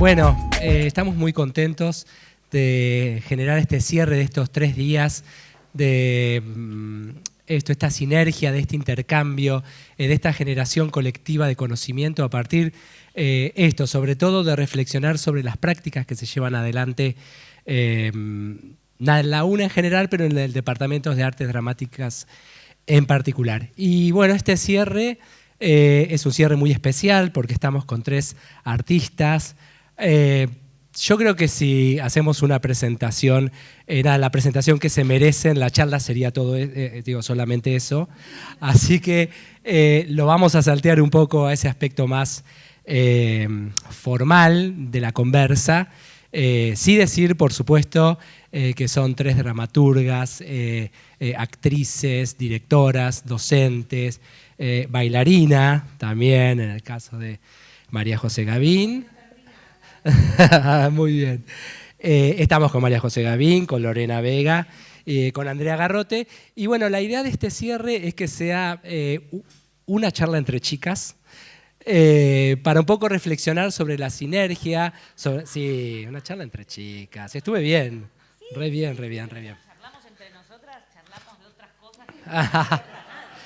Bueno, estamos muy contentos de generar este cierre de estos 3 días, de esta sinergia, de este intercambio, de esta generación colectiva de conocimiento a partir sobre todo de reflexionar sobre las prácticas que se llevan adelante, la UNA en general, pero en el Departamento de Artes Dramáticas en particular. Y bueno, este cierre es un cierre muy especial porque estamos con 3 artistas. Yo creo que si hacemos una presentación, la presentación que se merecen, la charla sería todo, solamente eso. Así que lo vamos a saltear un poco a ese aspecto más formal de la conversa. Sí decir, por supuesto, que son 3 dramaturgas, actrices, directoras, docentes, bailarina también, en el caso de María José Gavín. Muy bien. Estamos con María José Gavín, con Lorena Vega, con Andrea Garrote. Y bueno, la idea de este cierre es que sea una charla entre chicas, para un poco reflexionar sobre la sinergia. Sí, una charla entre chicas. Estuve bien. Sí, re bien. Charlamos entre nosotras, charlamos de otras cosas.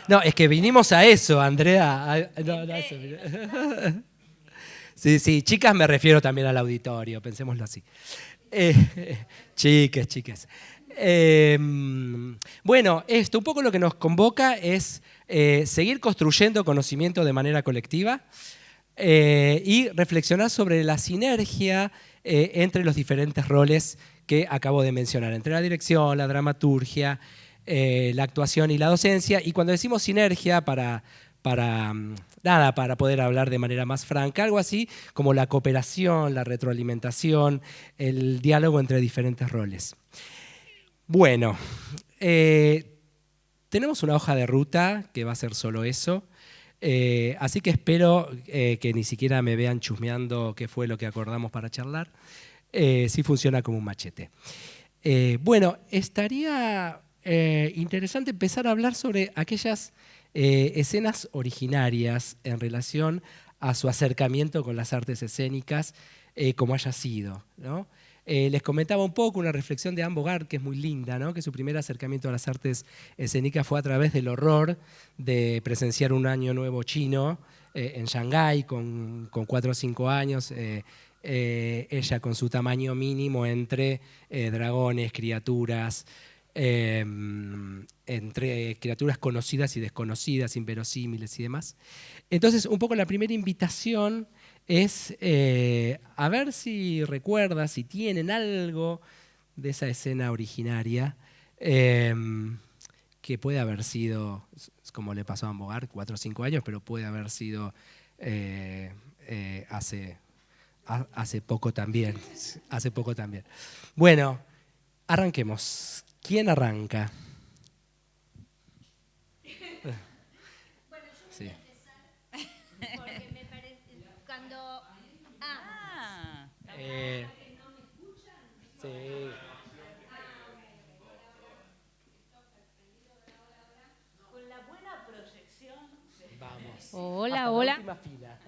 No, es que vinimos a eso, Andrea. Sí, chicas me refiero también al auditorio, pensémoslo así. Chiques. Bueno, un poco lo que nos convoca es seguir construyendo conocimiento de manera colectiva y reflexionar sobre la sinergia entre los diferentes roles que acabo de mencionar, entre la dirección, la dramaturgia, la actuación y la docencia. Y cuando decimos sinergia, para poder hablar de manera más franca, algo así como la cooperación, la retroalimentación, el diálogo entre diferentes roles. Bueno, tenemos una hoja de ruta que va a ser solo eso, así que espero que ni siquiera me vean chusmeando qué fue lo que acordamos para charlar. Sí funciona como un machete. Bueno, estaría interesante empezar a hablar sobre aquellas escenas originarias en relación a su acercamiento con las artes escénicas, como haya sido, ¿no? Les comentaba un poco una reflexión de Anne Bogart, que es muy linda, ¿no? Que su primer acercamiento a las artes escénicas fue a través del horror de presenciar un año nuevo chino en Shanghái con 4 o 5 años, ella con su tamaño mínimo entre dragones, criaturas, entre criaturas conocidas y desconocidas, inverosímiles y demás. Entonces, un poco la primera invitación es a ver si recuerdan, si tienen algo de esa escena originaria que puede haber sido, como le pasó a Anne Bogart, 4 o 5 años, pero puede haber sido hace poco también. Bueno, arranquemos. ¿Quién arranca? Bueno, yo voy a empezar porque me parece cuando... ¿No me escuchan? Sí. Con la buena proyección. Vamos. Hola, hasta hola. La última fila.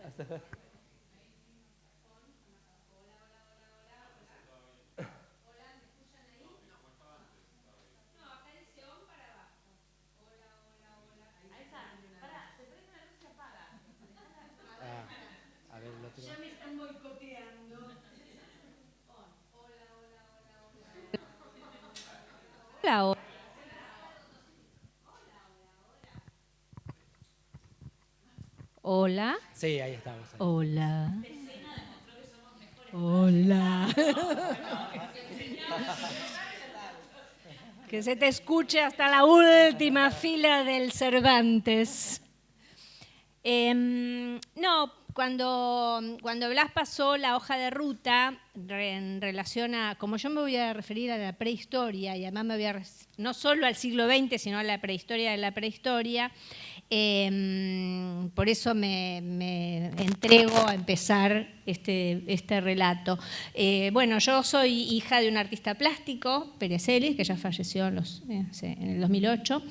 Ya me están boicoteando. Hola. Hola. Sí, ahí estamos. Hola. Hola. Que se te escuche hasta la última fila del Cervantes. No, cuando Blas pasó la hoja de ruta en relación a, como yo me voy a referir a la prehistoria, y además me voy a no solo al siglo XX, sino a la prehistoria de la prehistoria, por eso me entrego a empezar este relato. Bueno, yo soy hija de un artista plástico, Pérez Celis, que ya falleció en el 2008.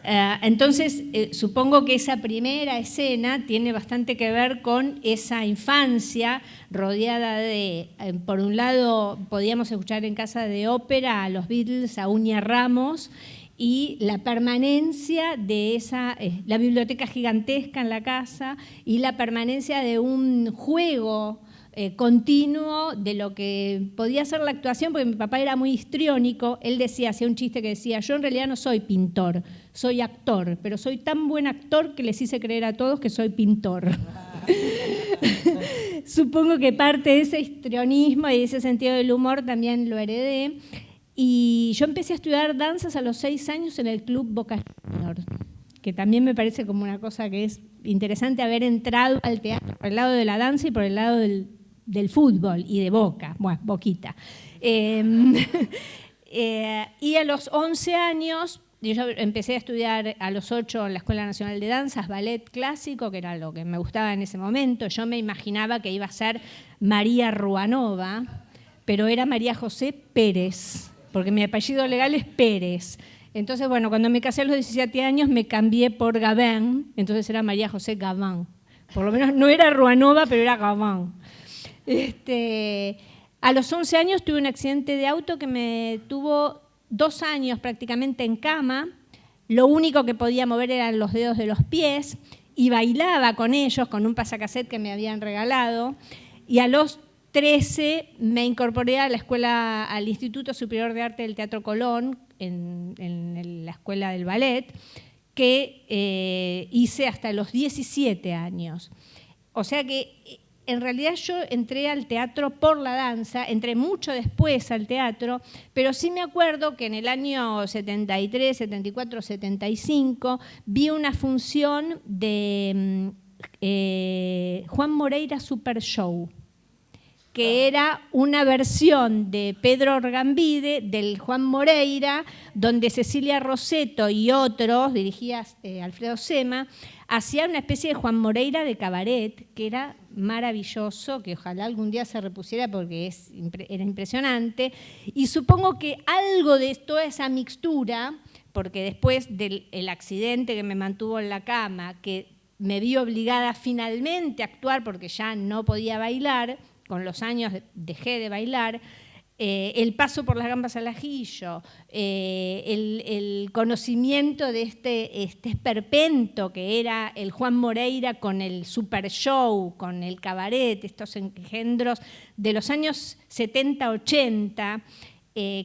Entonces, supongo que esa primera escena tiene bastante que ver con esa infancia rodeada de, por un lado, podíamos escuchar en casa de ópera a los Beatles, a Uña Ramos, y la permanencia de esa, la biblioteca gigantesca en la casa y la permanencia de un juego continuo de lo que podía ser la actuación, porque mi papá era muy histriónico. Él decía, hacía un chiste que decía, yo en realidad no soy pintor, soy actor, pero soy tan buen actor que les hice creer a todos que soy pintor. Supongo que parte de ese histrionismo y de ese sentido del humor también lo heredé. Y yo empecé a estudiar danzas a los 6 años en el Club Boca Juniors, que también me parece como una cosa que es interesante haber entrado al teatro por el lado de la danza y por el lado del fútbol y de Boca, bueno, Boquita. Y a los 11 años, yo empecé a estudiar a los 8 en la Escuela Nacional de Danzas, ballet clásico, que era lo que me gustaba en ese momento. Yo me imaginaba que iba a ser María Ruanova, pero era María José Pérez, porque mi apellido legal es Pérez. Entonces, bueno, cuando me casé a los 17 años me cambié por Gavin, entonces era María José Gavin. Por lo menos no era Ruanova, pero era Gavin. A los 11 años tuve un accidente de auto que me tuvo 2 años prácticamente en cama. Lo único que podía mover eran los dedos de los pies y bailaba con ellos, con un pasacassette que me habían regalado. Y a los 13 me incorporé a la escuela, al Instituto Superior de Arte del Teatro Colón, en la escuela del ballet, que hice hasta los 17 años. O sea que en realidad yo entré al teatro por la danza, entré mucho después al teatro, pero sí me acuerdo que en el año 73, 74, 75 vi una función de Juan Moreira Super Show, que era una versión de Pedro Orgambide, del Juan Moreira, donde Cecilia Rosetto y otros, dirigía Alfredo Sema, hacían una especie de Juan Moreira de cabaret, que era maravilloso, que ojalá algún día se repusiera porque era impresionante. Y supongo que algo de toda esa mixtura, porque después del accidente que me mantuvo en la cama, que me vi obligada finalmente a actuar porque ya no podía bailar, con los años dejé de bailar, el paso por las gambas al ajillo, el conocimiento de este esperpento que era el Juan Moreira con el super show, con el cabaret, estos engendros de los años 70, 80,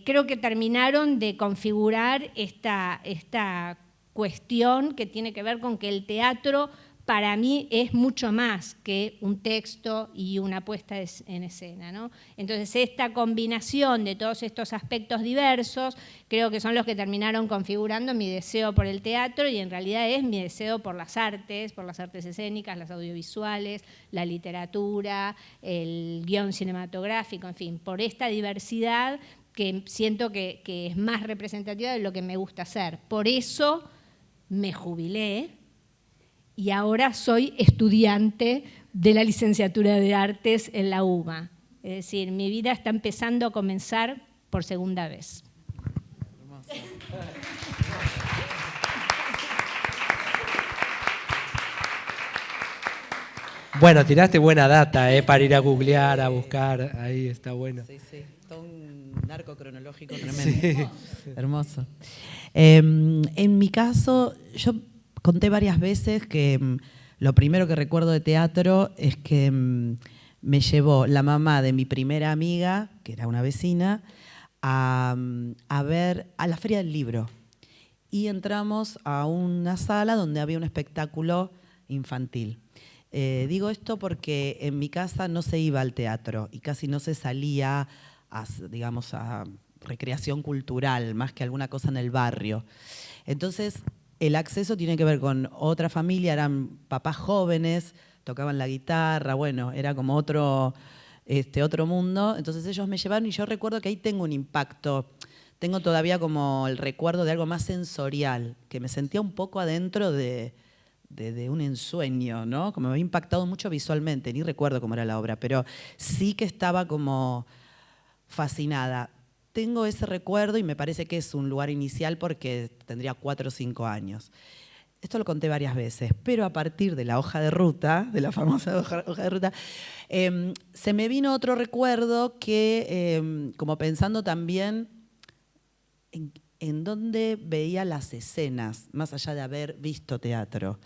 creo que terminaron de configurar esta cuestión que tiene que ver con que el teatro para mí es mucho más que un texto y una puesta en escena, ¿no? Entonces, esta combinación de todos estos aspectos diversos creo que son los que terminaron configurando mi deseo por el teatro y en realidad es mi deseo por las artes escénicas, las audiovisuales, la literatura, el guión cinematográfico, en fin, por esta diversidad que siento que es más representativa de lo que me gusta hacer. Por eso me jubilé y ahora soy estudiante de la licenciatura de Artes en la UBA. Es decir, mi vida está empezando a comenzar por segunda vez. Bueno, tiraste buena data para ir a googlear, a buscar, ahí está bueno. Sí, sí, todo un arco cronológico tremendo. Sí. Hermoso. En mi caso, yo conté varias veces que lo primero que recuerdo de teatro es que me llevó la mamá de mi primera amiga, que era una vecina, a ver a la Feria del Libro. Y entramos a una sala donde había un espectáculo infantil. Digo esto porque en mi casa no se iba al teatro y casi no se salía digamos, a recreación cultural, más que alguna cosa en el barrio. Entonces, el acceso tiene que ver con otra familia, eran papás jóvenes, tocaban la guitarra, bueno, era como otro mundo. Entonces ellos me llevaron y yo recuerdo que ahí tengo un impacto. Tengo todavía como el recuerdo de algo más sensorial, que me sentía un poco adentro de un ensueño, ¿no? Como me había impactado mucho visualmente, ni recuerdo cómo era la obra, pero sí que estaba como fascinada. tengo ese recuerdo y me parece que es un lugar inicial porque tendría 4 o 5 años. Esto lo conté varias veces, pero a partir de la hoja de ruta, de la famosa hoja de ruta, se me vino otro recuerdo que, como pensando también en dónde veía las escenas, más allá de haber visto teatro.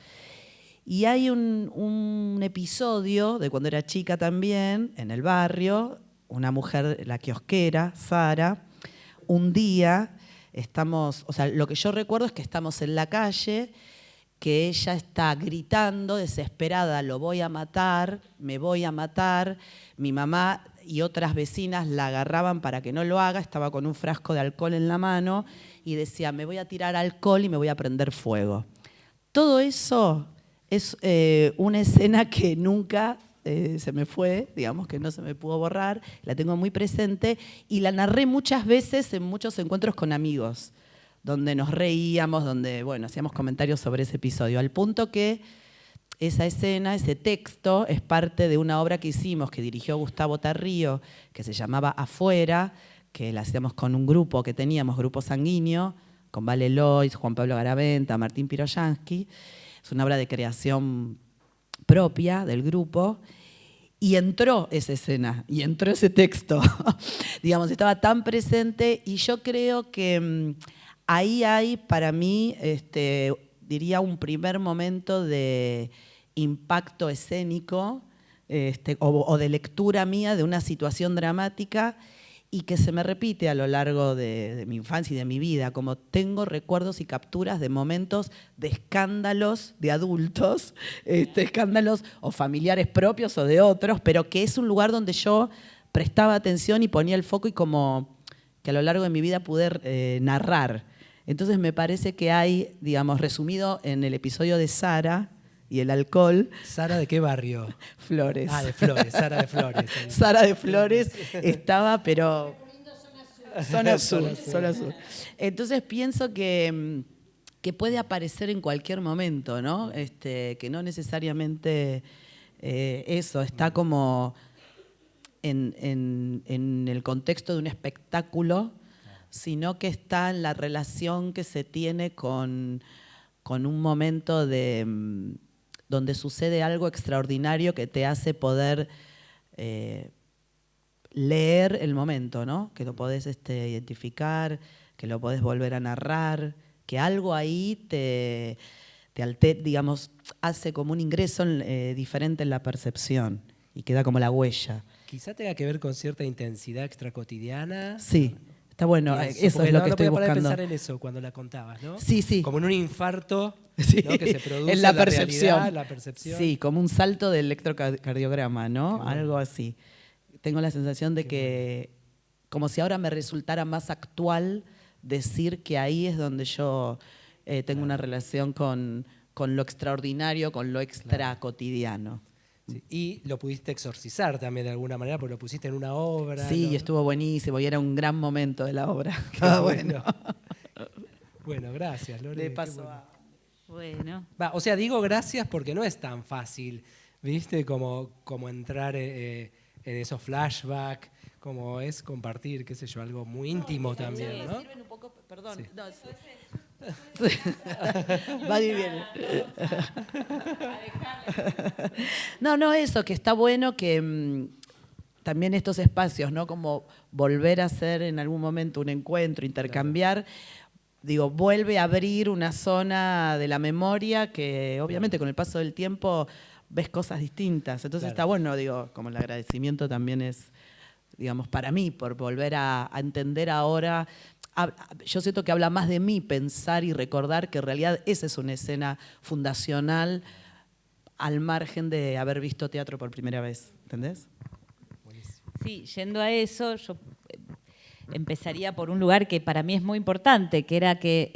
Y hay un episodio de cuando era chica también, en el barrio, una mujer, la kiosquera, Sara, un día estamos, o sea, lo que yo recuerdo es que estamos en la calle, que ella está gritando, desesperada, lo voy a matar, me voy a matar. Mi mamá y otras vecinas la agarraban para que no lo haga, estaba con un frasco de alcohol en la mano y decía, me voy a tirar alcohol y me voy a prender fuego. Todo eso es una escena que nunca se me fue, digamos que no se me pudo borrar, la tengo muy presente y la narré muchas veces en muchos encuentros con amigos, donde nos reíamos, donde, bueno, hacíamos comentarios sobre ese episodio, al punto que esa escena, ese texto, es parte de una obra que hicimos, que dirigió Gustavo Tarrío, que se llamaba Afuera, que la hacíamos con un grupo que teníamos, Grupo Sanguíneo, con Vale Lois, Juan Pablo Garaventa, Martín Piroyansky. Es una obra de creación propia del grupo. Y entró esa escena, y entró ese texto. Digamos, estaba tan presente, y yo creo que ahí hay, para mí, diría, un primer momento de impacto escénico o de lectura mía de una situación dramática y que se me repite a lo largo de mi infancia y de mi vida, como tengo recuerdos y capturas de momentos de escándalos de adultos, escándalos o familiares propios o de otros, pero que es un lugar donde yo prestaba atención y ponía el foco y como que a lo largo de mi vida pude narrar. Entonces me parece que hay, digamos, resumido en el episodio de Sara y el alcohol. ¿Sara de qué barrio? Flores. Ah, de Flores, Sara de Flores. Sara de Flores estaba, pero... Zona sur. Entonces pienso que puede aparecer en cualquier momento, ¿no? Que no necesariamente eso, está como en el contexto de un espectáculo, sino que está en la relación que se tiene con un momento donde sucede algo extraordinario que te hace poder leer el momento, ¿no? Que lo podés identificar, que lo podés volver a narrar, que algo ahí te digamos, hace como un ingreso diferente en la percepción y queda como la huella. Quizá tenga que ver con cierta intensidad extracotidiana. Sí. Está bueno, eso es lo que estoy buscando. No podía pensar en eso cuando la contabas, ¿no? Sí, sí. Como en un infarto, sí, ¿no? Que se produce en la percepción. Realidad, la percepción. Sí, como un salto del electrocardiograma, ¿no? Bueno. Algo así. Tengo la sensación de que, como si ahora me resultara más actual decir que ahí es donde yo tengo una relación con lo extraordinario, con lo extra cotidiano. Sí. Y lo pudiste exorcizar también de alguna manera, porque lo pusiste en una obra. Sí, ¿no? Estuvo buenísimo y era un gran momento de la obra. Bueno. Bueno, gracias, Lore. De paso Bueno. O sea, digo gracias porque no es tan fácil, ¿viste? Como entrar en esos flashbacks, como es compartir, qué sé yo, algo muy íntimo también, ¿no? Sirven un poco, perdón. Sí. No, va y viene. No, eso, que está bueno que también estos espacios, ¿no? Como volver a hacer en algún momento un encuentro, intercambiar, claro. Digo, vuelve a abrir una zona de la memoria que obviamente con el paso del tiempo ves cosas distintas. Entonces está bueno, digo, como el agradecimiento también es, digamos, para mí, por volver a entender ahora. Yo siento que habla más de mí pensar y recordar que en realidad esa es una escena fundacional al margen de haber visto teatro por primera vez, ¿entendés? Sí, yendo a eso, yo empezaría por un lugar que para mí es muy importante, que era que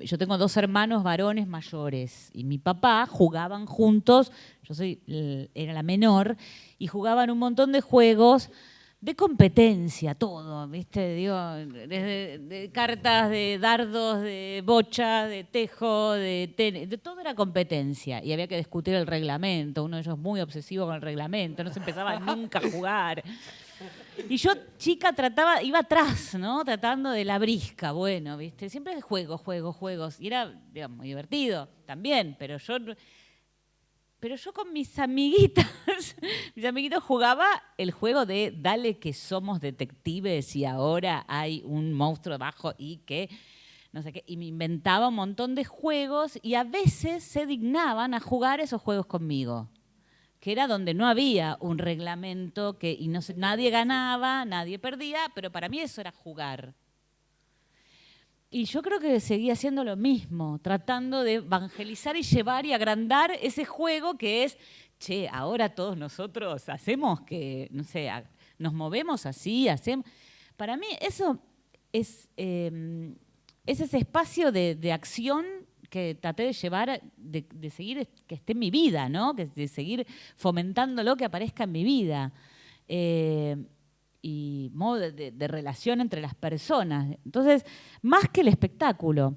yo tengo 2 hermanos varones mayores y mi papá jugaban juntos, era la menor, y jugaban un montón de juegos de competencia, todo, ¿viste? Digo, desde de cartas, de dardos, de bocha, de tejo, de tenis, de todo era competencia y había que discutir el reglamento. Uno de ellos muy obsesivo con el reglamento, no se empezaba nunca a jugar. Y yo, chica, iba atrás, ¿no? Tratando de la brisca, bueno, ¿viste? Siempre juegos. Y era, digamos, muy divertido también, pero yo con mis amiguitos jugaba el juego de dale que somos detectives y ahora hay un monstruo debajo y que no sé qué. Y me inventaba un montón de juegos y a veces se dignaban a jugar esos juegos conmigo, que era donde no había un reglamento y nadie ganaba, nadie perdía, pero para mí eso era jugar. Y yo creo que seguía haciendo lo mismo, tratando de evangelizar y llevar y agrandar ese juego que es, che, ahora todos nosotros hacemos que, no sé, nos movemos así, hacemos... Para mí eso es ese espacio de acción que traté de llevar, de seguir, que esté en mi vida, ¿no? De seguir fomentándolo, que aparezca en mi vida. Y modo de relación entre las personas. Entonces, más que el espectáculo.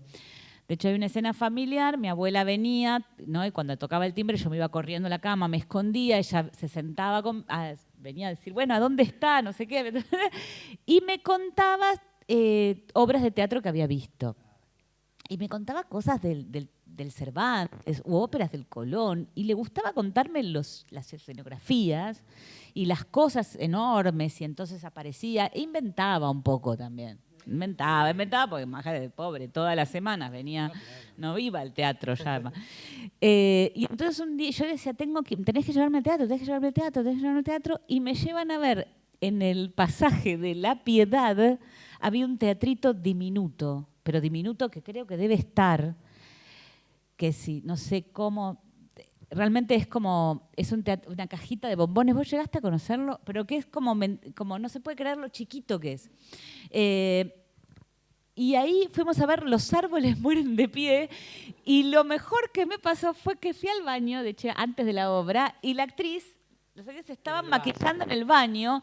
De hecho, hay una escena familiar, mi abuela venía, ¿no? Y cuando tocaba el timbre yo me iba corriendo a la cama, me escondía, ella se sentaba, venía a decir, bueno, ¿a dónde está? No sé qué. Y me contaba obras de teatro que había visto. Y me contaba cosas del Cervantes u óperas del Colón. Y le gustaba contarme las escenografías y las cosas enormes. Y entonces aparecía e inventaba un poco también. Inventaba, porque más de pobre, todas las semanas venía, no iba al teatro ya. Y entonces un día yo le decía, tenés que llevarme al teatro, tenés que llevarme al teatro. Y me llevan a ver, en el pasaje de La Piedad, había un teatrito diminuto, pero diminuto que creo que debe estar, que si, no sé cómo, realmente es como, es una cajita de bombones, vos llegaste a conocerlo, pero que es como no se puede creer lo chiquito que es. Y ahí fuimos a ver Los árboles mueren de pie, y lo mejor que me pasó fue que fui al baño, de hecho, antes de la obra, y la actriz, los actores se estaban maquillando en el baño,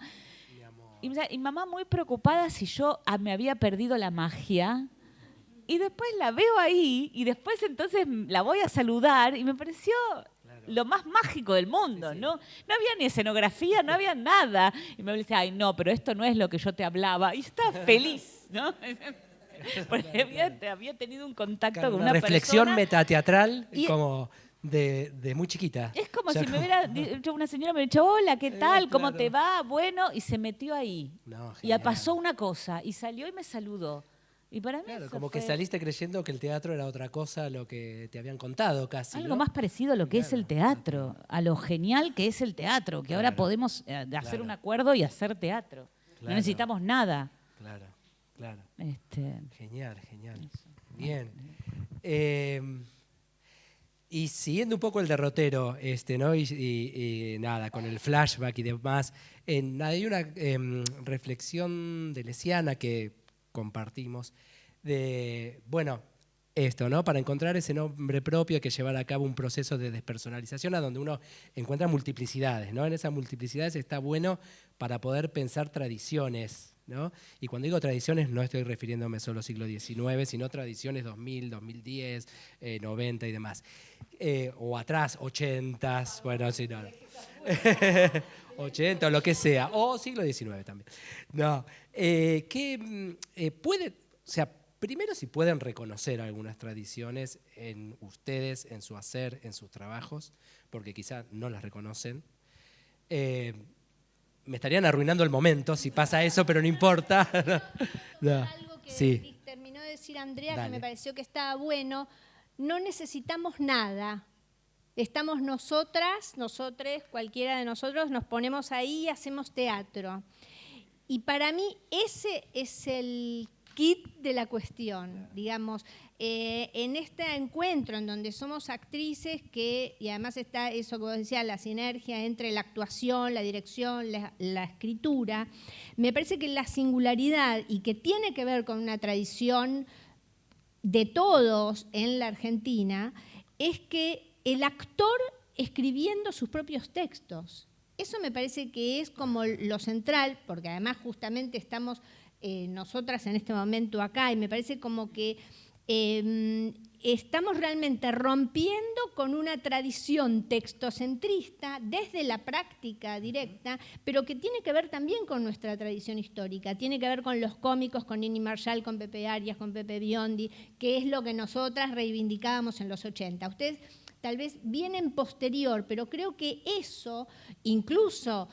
y mamá muy preocupada si yo me había perdido la magia. Y después la veo ahí y después entonces la voy a saludar y me pareció lo más mágico del mundo, ¿no? No había ni escenografía, no había nada. Y me decía, ay, no, pero esto no es lo que yo te hablaba. Y yo estaba feliz, ¿no? Porque había tenido un contacto con una reflexión persona. metateatral como de muy chiquita. Es como si me hubiera dicho una señora, me hubiera dicho, hola, ¿qué tal? ¿Cómo te va? Bueno, y se metió ahí. No, y pasó una cosa, y salió y me saludó. Y para mí claro, eso como fue que saliste creyendo que el teatro era otra cosa a lo que te habían contado casi. algo ¿no? más parecido a lo que es el teatro, a lo genial que es el teatro, que ahora podemos hacer un acuerdo y hacer teatro. No necesitamos nada. Claro. Genial. Eso. Bien. Y siguiendo un poco el derrotero, ¿no? Y nada, con el flashback y demás, hay una reflexión de Lesiana que compartimos de, bueno, esto, ¿no? Para encontrar ese nombre propio hay que llevar a cabo un proceso de despersonalización a donde uno encuentra multiplicidades, ¿no? En esas multiplicidades está bueno para poder pensar tradiciones, ¿no? Y cuando digo tradiciones no estoy refiriéndome solo al siglo XIX, sino tradiciones 2000, 2010, 90 y demás. O atrás, 80s, bueno, sí, no. 80 o lo que sea, o siglo XIX también. No, primero si pueden reconocer algunas tradiciones en ustedes, en su hacer, en sus trabajos, porque quizá no las reconocen. Me estarían arruinando el momento si pasa eso, pero no importa. No. Algo que terminó de decir Andrea, que me pareció que estaba bueno. No necesitamos nada. Estamos nosotras, nosotres, cualquiera de nosotros, nos ponemos ahí y hacemos teatro. Y para mí ese es el kit de la cuestión, digamos. En este encuentro en donde somos actrices, y además está eso que vos decías, la sinergia entre la actuación, la dirección, la escritura, me parece que la singularidad y que tiene que ver con una tradición de todos en la Argentina es que el actor escribiendo sus propios textos. Eso me parece que es como lo central, porque además justamente estamos nosotras en este momento acá, y me parece como que estamos realmente rompiendo con una tradición textocentrista desde la práctica directa, pero que tiene que ver también con nuestra tradición histórica, tiene que ver con los cómicos, con Nini Marshall, con Pepe Arias, con Pepe Biondi, que es lo que nosotras reivindicábamos en los 80. Ustedes tal vez vienen posterior, pero creo que eso, incluso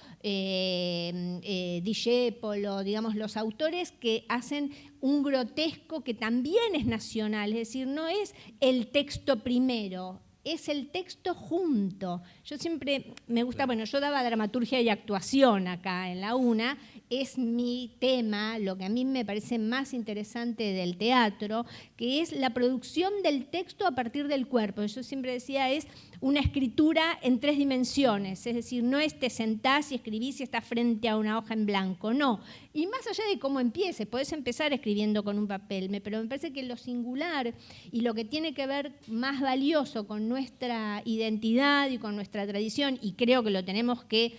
Discépolo, digamos, los autores que hacen un grotesco que también es nacional, es decir, no es el texto primero, es el texto junto. Yo siempre me gusta, bueno, yo daba dramaturgia y actuación acá en la UNA, es mi tema, lo que a mí me parece más interesante del teatro, que es la producción del texto a partir del cuerpo. Yo siempre decía, es una escritura en 3 dimensiones, es decir, no es te sentás y escribís y estás frente a una hoja en blanco, no. Y más allá de cómo empieces, podés empezar escribiendo con un papel, pero me parece que lo singular y lo que tiene que ver más valioso con nuestra identidad y con nuestra tradición, y creo que lo tenemos que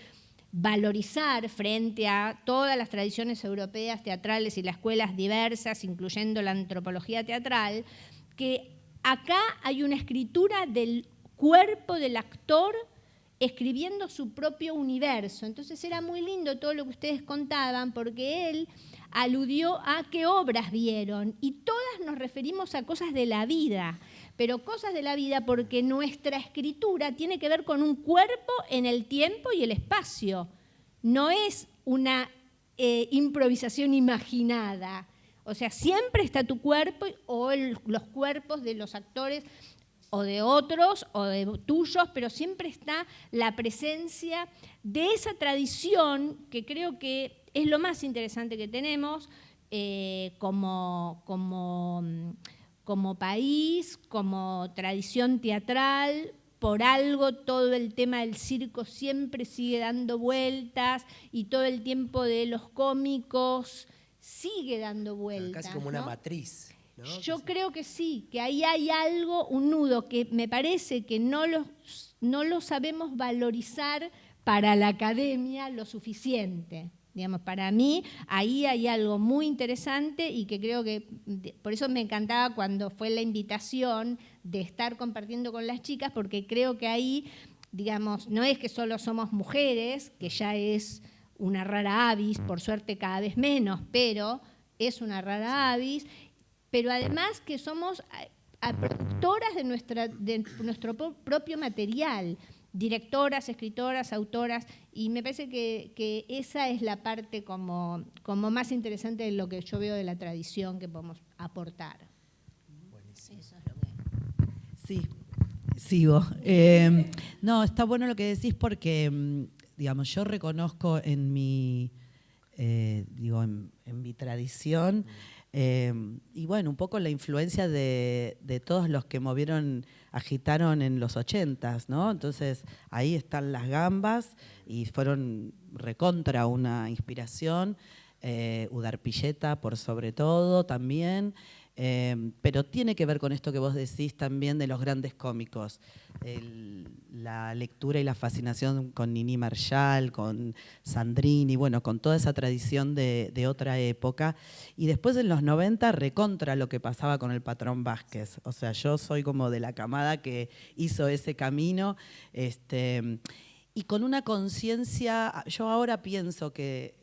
valorizar frente a todas las tradiciones europeas teatrales y las escuelas diversas, incluyendo la antropología teatral, que acá hay una escritura del cuerpo del actor escribiendo su propio universo. Entonces era muy lindo todo lo que ustedes contaban, porque él aludió a qué obras vieron, y todas nos referimos a cosas de la vida, pero cosas de la vida porque nuestra escritura tiene que ver con un cuerpo en el tiempo y el espacio. No es una improvisación imaginada. O sea, siempre está tu cuerpo o los cuerpos de los actores o de otros o de tuyos, pero siempre está la presencia de esa tradición que creo que es lo más interesante que tenemos como país, como tradición teatral. Por algo todo el tema del circo siempre sigue dando vueltas y todo el tiempo de los cómicos sigue dando vueltas. Casi como una matriz, ¿no? Yo creo que sí, que ahí hay algo, un nudo que me parece que no lo sabemos valorizar para la academia lo suficiente. Digamos, para mí ahí hay algo muy interesante y que creo que, por eso me encantaba cuando fue la invitación de estar compartiendo con las chicas, porque creo que ahí, digamos, no es que solo somos mujeres, que ya es una rara avis, por suerte cada vez menos, pero es una rara avis, pero además que somos productoras de nuestro propio material, directoras, escritoras, autoras, y me parece que esa es la parte como más interesante de lo que yo veo de la tradición que podemos aportar. Buenísimo. Eso es lo que... Sí, sigo. No, está bueno lo que decís porque, digamos, yo reconozco en mi, en mi tradición, y bueno, un poco la influencia de todos los que agitaron en los 80s, ¿no? Entonces, ahí están las gambas y fueron recontra una inspiración, Udarpilleta por sobre todo también, pero tiene que ver con esto que vos decís también de los grandes cómicos, la lectura y la fascinación con Nini Marshall, con Sandrini, bueno, con toda esa tradición de otra época. Y después en los 90 recontra lo que pasaba con el Patrón Vázquez. O sea, yo soy como de la camada que hizo ese camino, y con una conciencia, yo ahora pienso que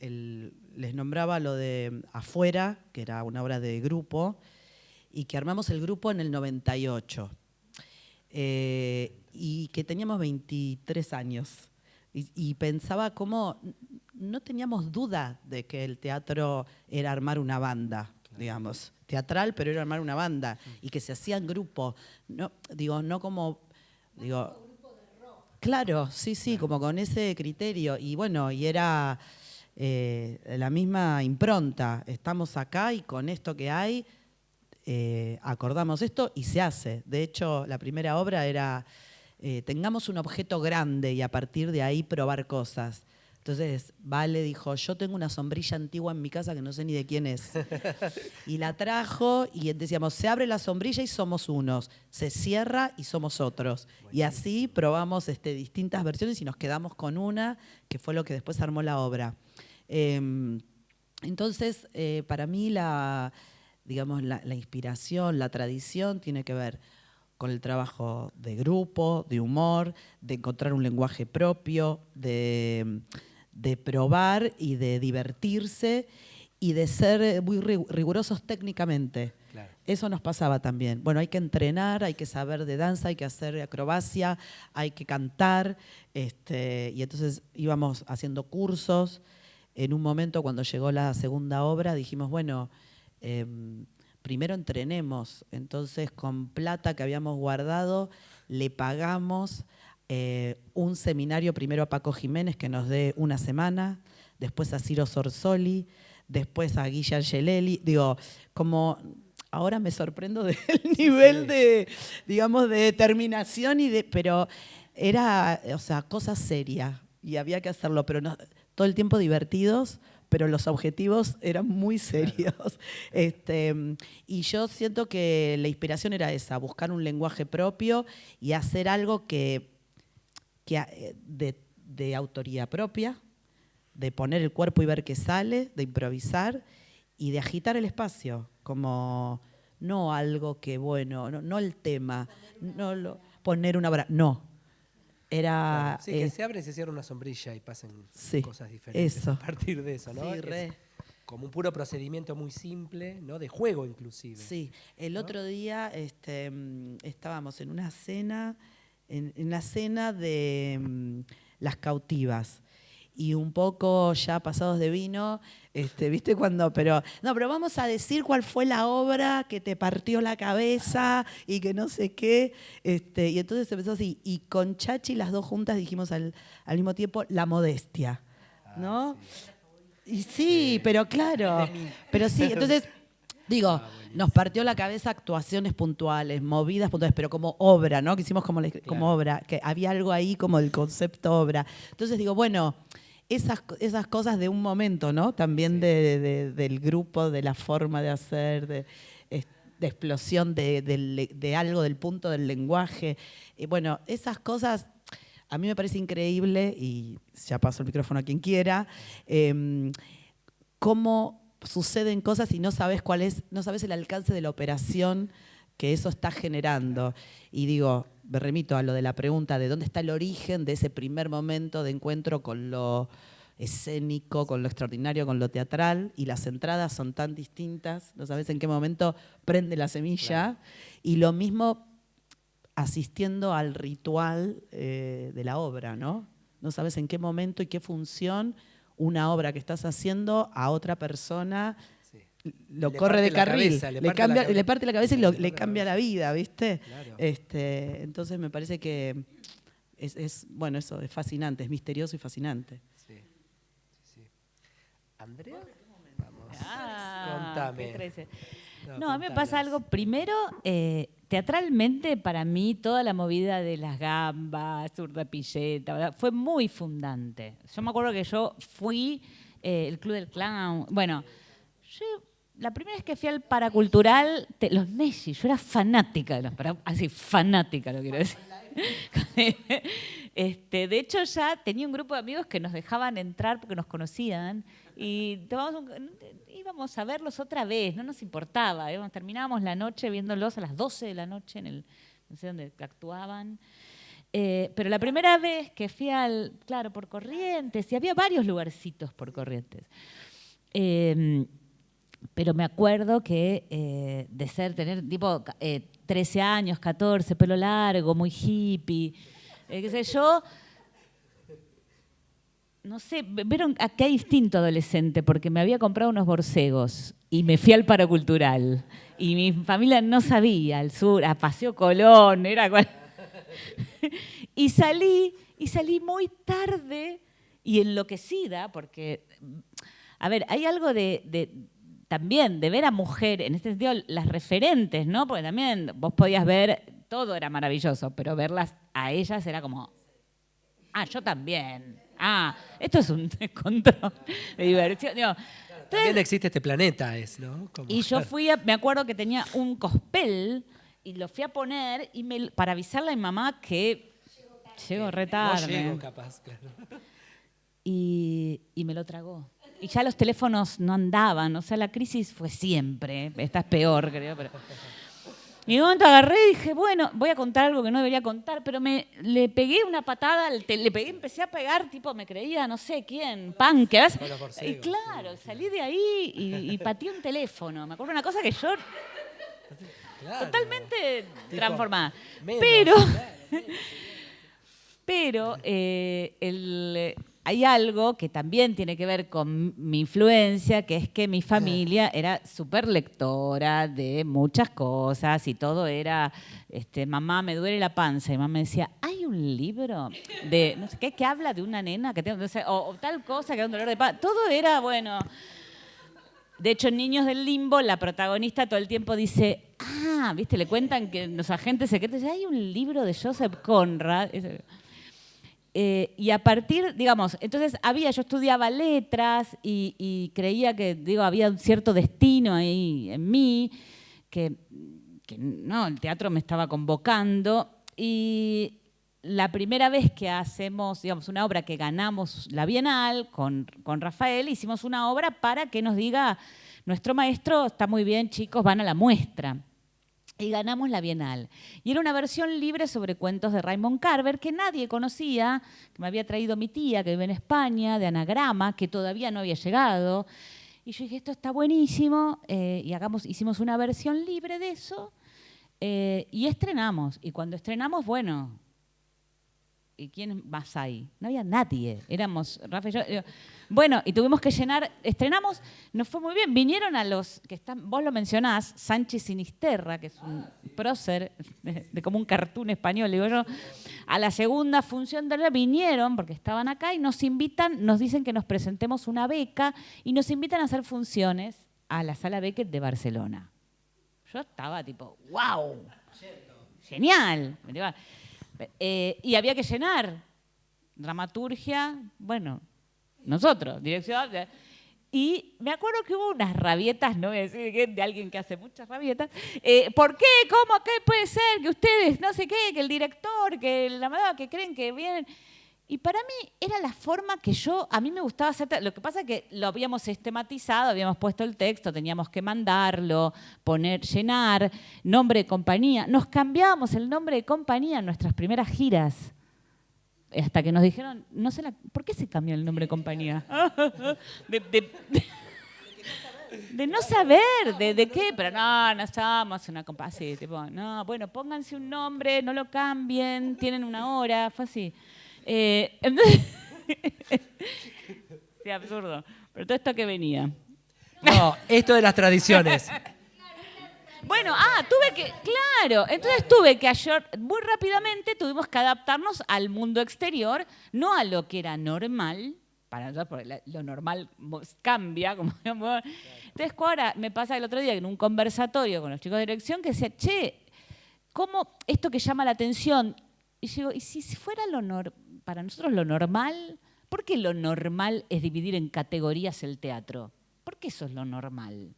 les nombraba lo de Afuera, que era una obra de grupo, y que armamos el grupo en el 98, y que teníamos 23 años. Y pensaba cómo no teníamos duda de que el teatro era armar una banda, digamos, teatral, pero era armar una banda, y que se hacían grupos, no como, claro, sí, como con ese criterio, y bueno, y era la misma impronta, estamos acá y con esto que hay, acordamos esto y se hace. De hecho, la primera obra era tengamos un objeto grande y a partir de ahí probar cosas. Entonces, Vale dijo, yo tengo una sombrilla antigua en mi casa que no sé ni de quién es. Y la trajo y decíamos, se abre la sombrilla y somos unos, se cierra y somos otros. Y así probamos distintas versiones y nos quedamos con una, que fue lo que después armó la obra. Entonces, para mí digamos, la inspiración, la tradición tiene que ver con el trabajo de grupo, de humor, de encontrar un lenguaje propio, de probar y de divertirse y de ser muy rigurosos técnicamente. Claro. Eso nos pasaba también. Bueno, hay que entrenar, hay que saber de danza, hay que hacer acrobacia, hay que cantar, y entonces íbamos haciendo cursos. En un momento, cuando llegó la segunda obra, dijimos, bueno, primero entrenemos. Entonces, con plata que habíamos guardado, le pagamos un seminario primero a Paco Jiménez, que nos dé una semana, después a Ciro Sorsoli, después a Guilla Angelelli. Digo, como ahora me sorprendo del nivel de, digamos, de determinación, pero era, o sea, cosa seria y había que hacerlo, pero no, todo el tiempo divertidos, pero los objetivos eran muy serios. Claro. Y yo siento que la inspiración era esa, buscar un lenguaje propio y hacer algo que de autoría propia, de poner el cuerpo y ver qué sale, de improvisar y de agitar el espacio, como no algo que, bueno, no el tema, poner una obra, no. Era, claro, sí, que se abre y se cierra una sombrilla y pasen cosas diferentes eso. A partir de eso, ¿no? Sí, es como un puro procedimiento muy simple, ¿no? De juego inclusive. Sí, el ¿no? otro día estábamos en una cena, en la cena de Las Cautivas. Y un poco ya pasados de vino, ¿viste cuando? Pero vamos a decir cuál fue la obra que te partió la cabeza y que no sé qué. Y entonces empezó así. Y con Chachi, las dos juntas, dijimos al mismo tiempo, La Modestia, ¿no? Sí. Y sí, pero claro. Pero sí, entonces, digo, nos partió la cabeza actuaciones puntuales, movidas puntuales, pero como obra, ¿no? Que hicimos como obra, que había algo ahí como el concepto obra. Entonces digo, bueno, esas cosas de un momento, ¿no? También del grupo, de la forma de hacer, de explosión de algo, del punto del lenguaje. Bueno, esas cosas a mí me parece increíble, y ya paso el micrófono a quien quiera, cómo suceden cosas y no sabes cuál es, no sabes el alcance de la operación que eso está generando. Y digo, me remito a lo de la pregunta de dónde está el origen de ese primer momento de encuentro con lo escénico, con lo extraordinario, con lo teatral, y las entradas son tan distintas, no sabes en qué momento prende la semilla, claro. Y lo mismo asistiendo al ritual de la obra, ¿no? No sabes en qué momento y qué función una obra que estás haciendo a otra persona lo corre de carril, le parte la cabeza y le cambia la vida, ¿viste? Claro. Entonces me parece que bueno, eso es fascinante, es misterioso y fascinante. Sí. Andrea, vamos, contame. No, a mí me pasa algo, primero, teatralmente para mí toda la movida de las gambas, Urdapilleta, fue muy fundante. Yo me acuerdo que yo fui, el Club del Clown, bueno, la primera vez que fui al Paracultural, los Messi, yo era fanática de los así, fanática lo quiero decir. De hecho ya tenía un grupo de amigos que nos dejaban entrar porque nos conocían y íbamos a verlos otra vez, no nos importaba, terminábamos la noche viéndolos a las 12 de la noche en el, no sé dónde actuaban. Pero la primera vez que fui claro, por Corrientes, y había varios lugarcitos por Corrientes. Pero me acuerdo que tener tipo 13 años, 14, pelo largo, muy hippie, qué sé yo, no sé, vieron a qué distinto adolescente, porque me había comprado unos borcegos y me fui al Paracultural. Y mi familia no sabía, al sur, a Paseo Colón, era y salí muy tarde y enloquecida, porque, a ver, hay algo también de ver a mujer, en este sentido, las referentes, ¿no? Porque también vos podías ver, todo era maravilloso, pero verlas a ellas era como, yo también. Esto es un control de diversión. Digo, entonces, también existe este planeta, ¿no? Como, y yo me acuerdo que tenía un cospel y lo fui a poner para avisarle a mi mamá que llego re tarde. No llego capaz, claro. Y me lo tragó. y ya los teléfonos no andaban. O sea, la crisis fue siempre. Esta es peor, creo. Pero... Y en un momento agarré y dije, bueno, voy a contar algo que no debería contar, pero le pegué una patada, empecé a pegar, tipo, me creía, no sé quién, punk. Y claro, salí de ahí y pateé un teléfono. Me acuerdo una cosa que yo... Claro, totalmente tipo, transformada. Pero hay algo que también tiene que ver con mi influencia, que es que mi familia era súper lectora de muchas cosas y todo era, mamá, me duele la panza. Y mamá me decía, hay un libro de, no sé qué, que habla de una nena que tiene, no sé, o tal cosa que da un dolor de panza. Todo era, bueno... De hecho, en Niños del Limbo, la protagonista todo el tiempo dice, ¿viste? Le cuentan que los agentes secretos, hay un libro de Joseph Conrad. Y a partir, digamos, entonces yo estudiaba letras y creía que, había un cierto destino ahí en mí, que no, el teatro me estaba convocando. Y la primera vez que hacemos, digamos, una obra que ganamos la Bienal con Rafael, hicimos una obra para que nos diga, nuestro maestro, está muy bien, chicos, van a la muestra. Y ganamos la Bienal. Y era una versión libre sobre cuentos de Raymond Carver que nadie conocía, que me había traído mi tía, que vive en España, de Anagrama, que todavía no había llegado. Y yo dije, esto está buenísimo, y hicimos una versión libre de eso, y estrenamos. Y cuando estrenamos, bueno... ¿Y quién más hay? No había nadie. Éramos Rafa y yo. Bueno, y tuvimos que llenar. Estrenamos, nos fue muy bien. Vinieron a los que están, vos lo mencionás, Sánchez Sinisterra, que es un prócer de como un cartoon español, digo yo. A la segunda función de la vinieron porque estaban acá y nos invitan, nos dicen que nos presentemos una beca y nos invitan a hacer funciones a la Sala Beckett de Barcelona. Yo estaba tipo, ¡wow! Genial. Y había que llenar dramaturgia, bueno, nosotros, dirección. Y me acuerdo que hubo unas rabietas, no voy a decir que de alguien que hace muchas rabietas. ¿Por qué? ¿Cómo? ¿Qué puede ser? Que ustedes, no sé qué, que el director, que la madre, que creen que vienen. Y para mí era la forma que a mí me gustaba hacer. Lo que pasa es que lo habíamos sistematizado, habíamos puesto el texto, teníamos que mandarlo, llenar, nombre de compañía. Nos cambiábamos el nombre de compañía en nuestras primeras giras. Hasta que nos dijeron, ¿por qué se cambió el nombre de compañía? De no saber de qué, pero no somos una compañía así, tipo, no, bueno, pónganse un nombre, no lo cambien, tienen una hora, fue así. Entonces, sí, absurdo. Pero todo esto que venía. No, esto de las tradiciones. Bueno, entonces muy rápidamente tuvimos que adaptarnos al mundo exterior, no a lo que era normal, para nosotros, porque lo normal cambia. Entonces, ahora me pasa el otro día en un conversatorio con los chicos de dirección que decía, ¿cómo esto que llama la atención? Y yo digo, ¿y si fuera para nosotros lo normal? ¿Por qué lo normal es dividir en categorías el teatro? ¿Por qué eso es lo normal?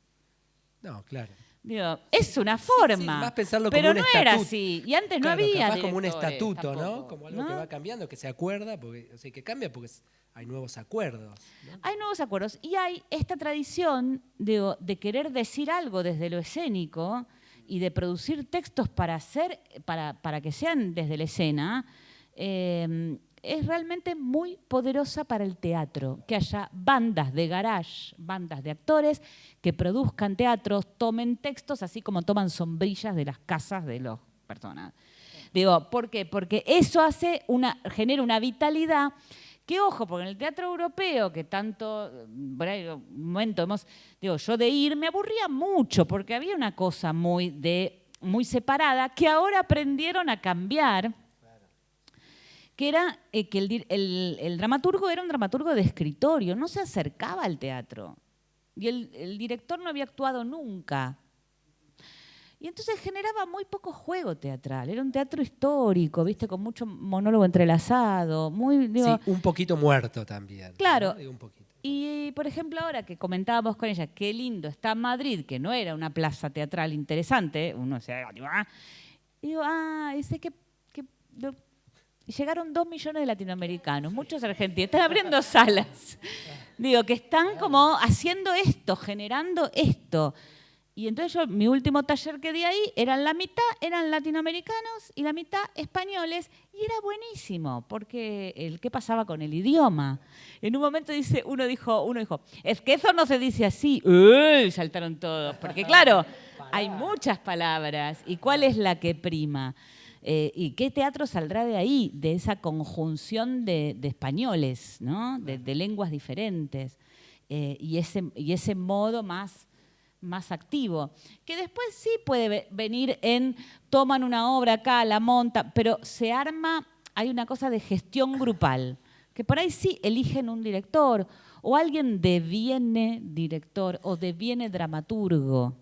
No, claro. Digo, es una forma, vas a pensarlo pero como un no estatuto. era así. Y antes no había capaz como un estatuto, tampoco, ¿no? Como algo que va cambiando, que se acuerda, que cambia porque hay nuevos acuerdos, ¿no? Hay nuevos acuerdos. Y hay esta tradición de querer decir algo desde lo escénico y de producir textos para que sean desde la escena, es realmente muy poderosa para el teatro. Que haya bandas de garage, bandas de actores que produzcan teatros, tomen textos, así como toman sombrillas de las casas de las personas. Digo, ¿por qué? Porque eso genera una vitalidad que, ojo, porque en el teatro europeo, que tanto, por ahí un momento yo de ir me aburría mucho, porque había una cosa muy separada, que ahora aprendieron a cambiar, que era que el dramaturgo era un dramaturgo de escritorio, no se acercaba al teatro. Y el director no había actuado nunca. Y entonces generaba muy poco juego teatral. Era un teatro histórico, ¿viste? Con mucho monólogo entrelazado. Sí, un poquito muerto también. Claro. ¿No? Un poquito. Y, por ejemplo, ahora que comentábamos con ella, qué lindo está Madrid, que no era una plaza teatral interesante, uno se digo, dice que y llegaron 2 millones de latinoamericanos, muchos argentinos, están abriendo salas. Digo, que están como haciendo esto, generando esto. Y entonces mi último taller que di ahí, la mitad eran latinoamericanos y la mitad españoles, y era buenísimo, porque ¿qué pasaba con el idioma? En un momento uno dijo, es que eso no se dice así. ¡Uy! Saltaron todos, porque claro, hay muchas palabras, ¿y cuál es la que prima? ¿Y qué teatro saldrá de ahí, de esa conjunción de españoles, ¿no? de lenguas diferentes, y ese modo más activo, que después sí puede venir toman una obra acá, la montan, pero se arma, hay una cosa de gestión grupal, que por ahí sí eligen un director, o alguien deviene director, o deviene dramaturgo.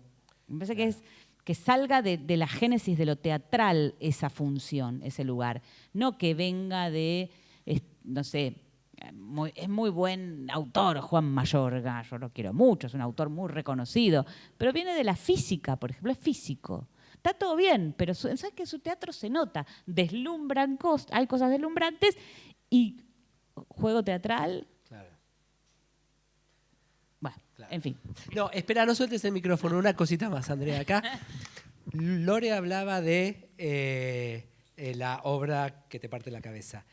Me parece que salga de la génesis de lo teatral esa función, ese lugar, no que venga no sé, es muy buen autor Juan Mayorga, yo lo quiero mucho, es un autor muy reconocido, pero viene de la física, por ejemplo, es físico. Está todo bien, pero ¿sabes que su teatro se nota? Deslumbran hay cosas deslumbrantes y juego teatral. Claro. Bueno, en fin. No, espera, no sueltes el micrófono. Una cosita más, Andrea, acá. Lore hablaba de la obra que te parte la cabeza.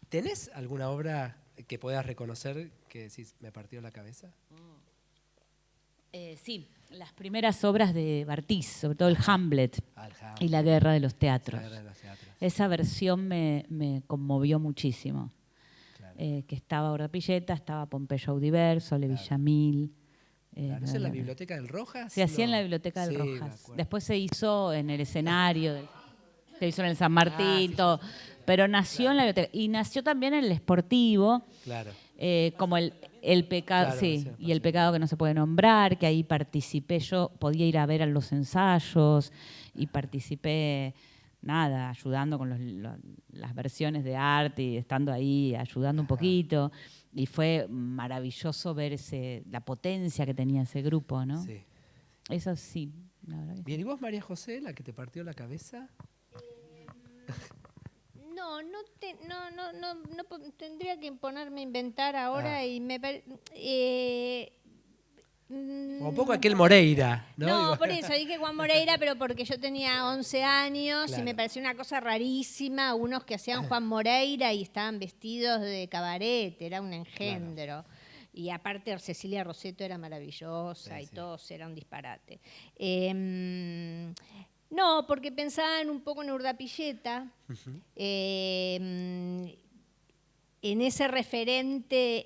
¿Tenés alguna obra que puedas reconocer que decís, me partió la cabeza? Sí, las primeras obras de Bartís, sobre todo el Hamlet y La Guerra de los Teatros. Esa versión me conmovió muchísimo. Claro. Que estaba Urdapilleta, estaba Pompeyo Audiver, Sole Villamil. Claro, ¿eso en la Biblioteca del Rojas? Se hacía en la Biblioteca del Rojas. Después se hizo en el escenario, se hizo en el San Martín, todo. Pero nació en la biblioteca. Y nació también en el Sportivo. Claro. Como el pecado, claro, sí, y el pecado que no se puede nombrar, que ahí participé. Yo podía ir a ver a los ensayos y participé, ayudando con las versiones de arte y estando ahí, ayudando un poquito. Y fue maravilloso ver la potencia que tenía ese grupo, ¿no? Sí. Eso sí, la verdad que bien, ¿y vos, María José, la que te partió la cabeza? No, tendría que ponerme a inventar ahora y un poco aquel Moreira, ¿no? No, por eso dije Juan Moreira, pero porque yo tenía 11 años claro. Y me pareció una cosa rarísima, unos que hacían Juan Moreira y estaban vestidos de cabaret, era un engendro. Claro. Y aparte Cecilia Rosetto era maravillosa y todos era un disparate. No, porque pensaban un poco en Urdapilleta, en ese referente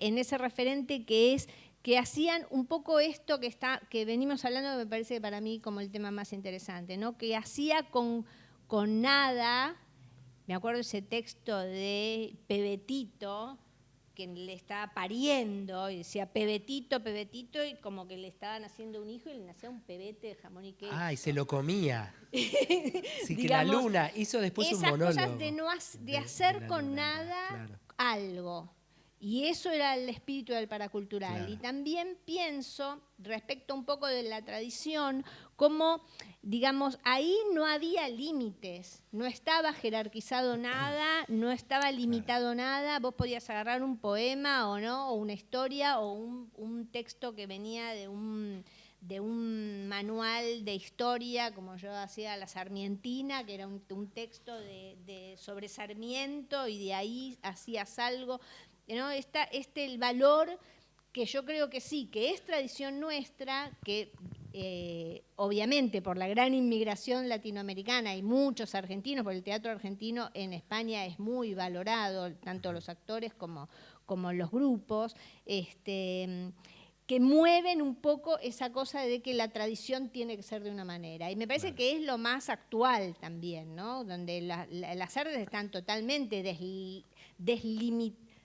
que hacían un poco esto que venimos hablando, me parece que para mí como el tema más interesante, ¿no? Que hacía con nada, me acuerdo ese texto de Pebetito, que le estaba pariendo, y decía Pebetito, y como que le estaban haciendo un hijo y le nacía un pebete de jamón y queso. Y se lo comía. Sí, que la luna hizo después un monólogo. Esas cosas de hacer con nada algo. Y eso era el espíritu del paracultural. Claro. Y también pienso, respecto un poco de la tradición, como, digamos, ahí no había límites, no estaba jerarquizado nada, no estaba limitado nada, vos podías agarrar un poema o no, o una historia, o un texto que venía de un manual de historia, como yo hacía La Sarmientina, que era un texto sobre Sarmiento, y de ahí hacías algo, ¿no? El valor que yo creo que sí, que es tradición nuestra, que obviamente por la gran inmigración latinoamericana hay muchos argentinos, porque el teatro argentino en España es muy valorado, tanto los actores como los grupos, que mueven un poco esa cosa de que la tradición tiene que ser de una manera. Y me parece que es lo más actual también, ¿no? Donde las artes están totalmente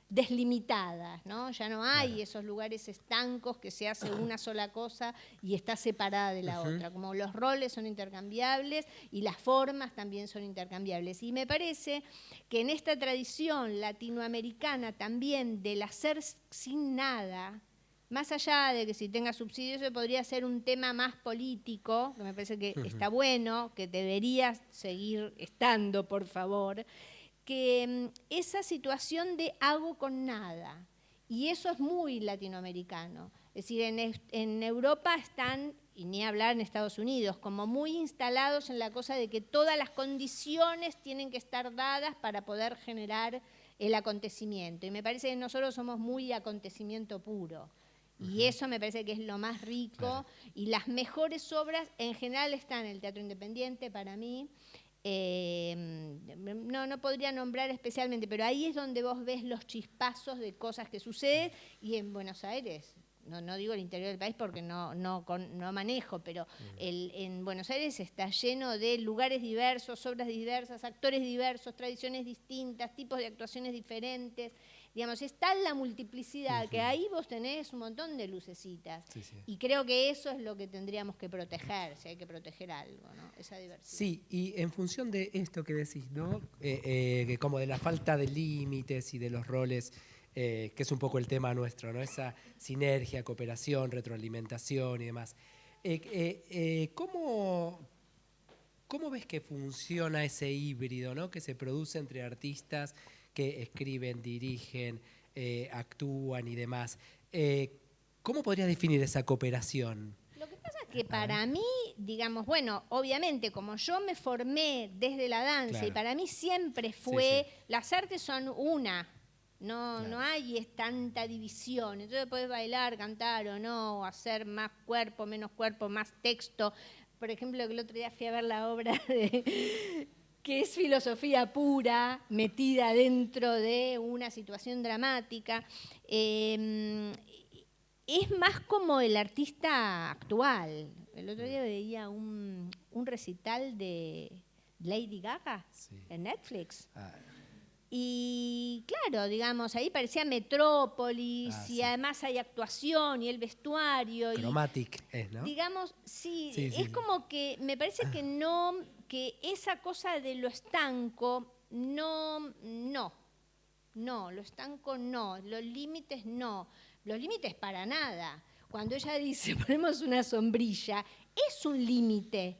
deslimitadas, ¿no? Ya no hay esos lugares estancos que se hace una sola cosa y está separada de la otra. Como los roles son intercambiables y las formas también son intercambiables. Y me parece que en esta tradición latinoamericana también del hacer sin nada, más allá de que si tenga subsidios, eso podría ser un tema más político, que me parece que está bueno, que debería seguir estando, por favor, que esa situación de hago con nada, y eso es muy latinoamericano. Es decir, en Europa están, y ni hablar en Estados Unidos, como muy instalados en la cosa de que todas las condiciones tienen que estar dadas para poder generar el acontecimiento. Y me parece que nosotros somos muy acontecimiento puro. Y eso me parece que es lo más rico. Claro. Y las mejores obras en general están en el teatro independiente para mí. No podría nombrar especialmente, pero ahí es donde vos ves los chispazos de cosas que suceden. Y en Buenos Aires, no digo el interior del país porque no manejo, pero en Buenos Aires está lleno de lugares diversos, obras diversas, actores diversos, tradiciones distintas, tipos de actuaciones diferentes. Digamos, está la multiplicidad, que ahí vos tenés un montón de lucecitas. Sí, sí. Y creo que eso es lo que tendríamos que proteger, si hay que proteger algo, ¿no? Esa diversidad. Sí, y en función de esto que decís, ¿no? Como de la falta de límites y de los roles, que es un poco el tema nuestro, ¿no? Esa sinergia, cooperación, retroalimentación y demás. ¿Cómo ves que funciona ese híbrido, ¿no? Que se produce entre artistas que escriben, dirigen, actúan y demás? ¿Cómo podrías definir esa cooperación? Lo que pasa es que para mí, digamos, bueno, obviamente como yo me formé desde la danza, claro, y para mí siempre fue, sí, las artes son una, no hay tanta división. Entonces podés bailar, cantar o no, o hacer más cuerpo, menos cuerpo, más texto. Por ejemplo, el otro día fui a ver la obra que es filosofía pura, metida dentro de una situación dramática. Es más como el artista actual. El otro día veía un recital de Lady Gaga, sí, en Netflix. Y claro, digamos, ahí parecía Metrópolis, y sí, además hay actuación y el vestuario. Chromatic es, ¿no? Digamos, sí, es como que me parece que esa cosa de lo estanco, lo estanco no, los límites no. Los límites para nada. Cuando ella dice, ponemos una sombrilla, es un límite,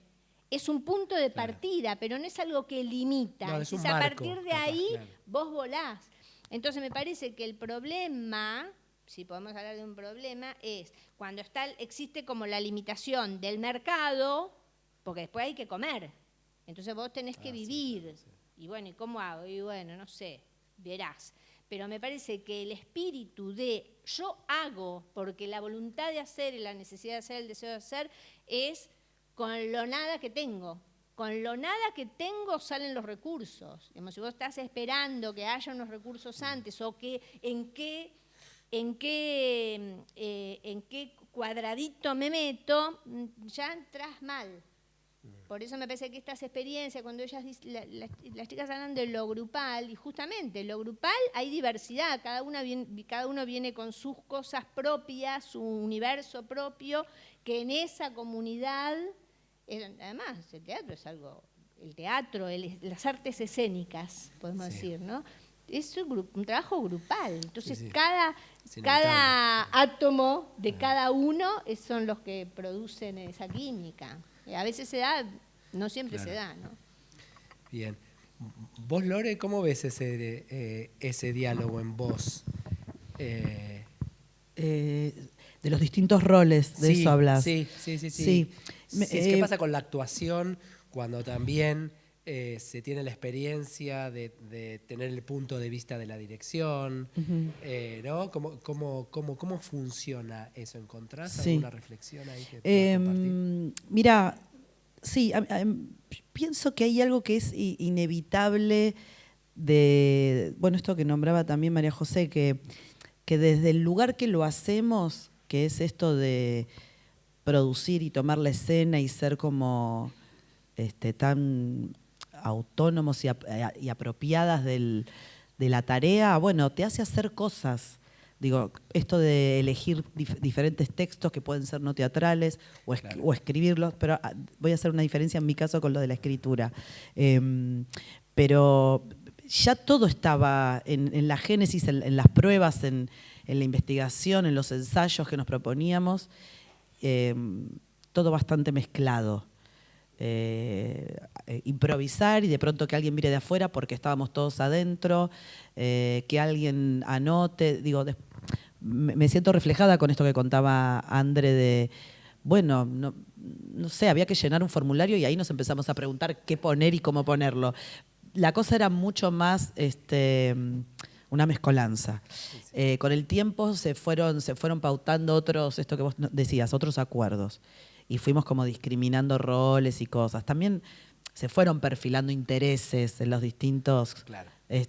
es un punto de partida, claro, pero no es algo que limita. No, Entonces, a partir de ahí, claro, vos volás. Entonces, me parece que el problema, si podemos hablar de un problema, es cuando existe como la limitación del mercado, porque después hay que comer. Entonces, vos tenés que vivir. Sí. Y bueno, ¿y cómo hago? Y bueno, no sé, verás. Pero me parece que el espíritu de yo hago, porque la voluntad de hacer y la necesidad de hacer, el deseo de hacer, es con lo nada que tengo. Con lo nada que tengo salen los recursos. Digamos, si vos estás esperando que haya unos recursos antes, o que en qué cuadradito me meto, ya entras mal. Por eso me parece que estas experiencias, cuando las chicas hablan de lo grupal, y justamente lo grupal hay diversidad, cada uno viene con sus cosas propias, su universo propio, que en esa comunidad, además el teatro es algo, las artes escénicas, podemos decir, ¿no? Es un trabajo grupal, entonces cada átomo de cada uno son los que producen esa química. A veces se da, no siempre se da, ¿no? Bien. Vos, Lore, ¿cómo ves ese diálogo en vos? De los distintos roles, de eso hablas. Sí. ¿Qué pasa con la actuación cuando también se tiene la experiencia de tener el punto de vista de la dirección? ¿No? ¿Cómo funciona eso? ¿Encontrás alguna reflexión ahí que puedas compartir? Mira, sí, pienso que hay algo que es inevitable bueno, esto que nombraba también María José, que desde el lugar que lo hacemos, que es esto de producir y tomar la escena y ser como tan autónomos y apropiadas de la tarea, bueno, te hace hacer cosas. Digo, esto de elegir diferentes textos que pueden ser no teatrales o escribirlos, pero voy a hacer una diferencia en mi caso con lo de la escritura. Pero ya todo estaba en la génesis, en las pruebas, en la investigación, en los ensayos que nos proponíamos, todo bastante mezclado. improvisar y de pronto que alguien mire de afuera porque estábamos todos adentro, que alguien anote. Digo, me siento reflejada con esto que contaba Andre de, bueno, no sé, había que llenar un formulario y ahí nos empezamos a preguntar qué poner y cómo ponerlo. La cosa era mucho más una mezcolanza. Con el tiempo se fueron pautando otros, esto que vos decías, otros acuerdos. Y fuimos como discriminando roles y cosas. También se fueron perfilando intereses en los distintos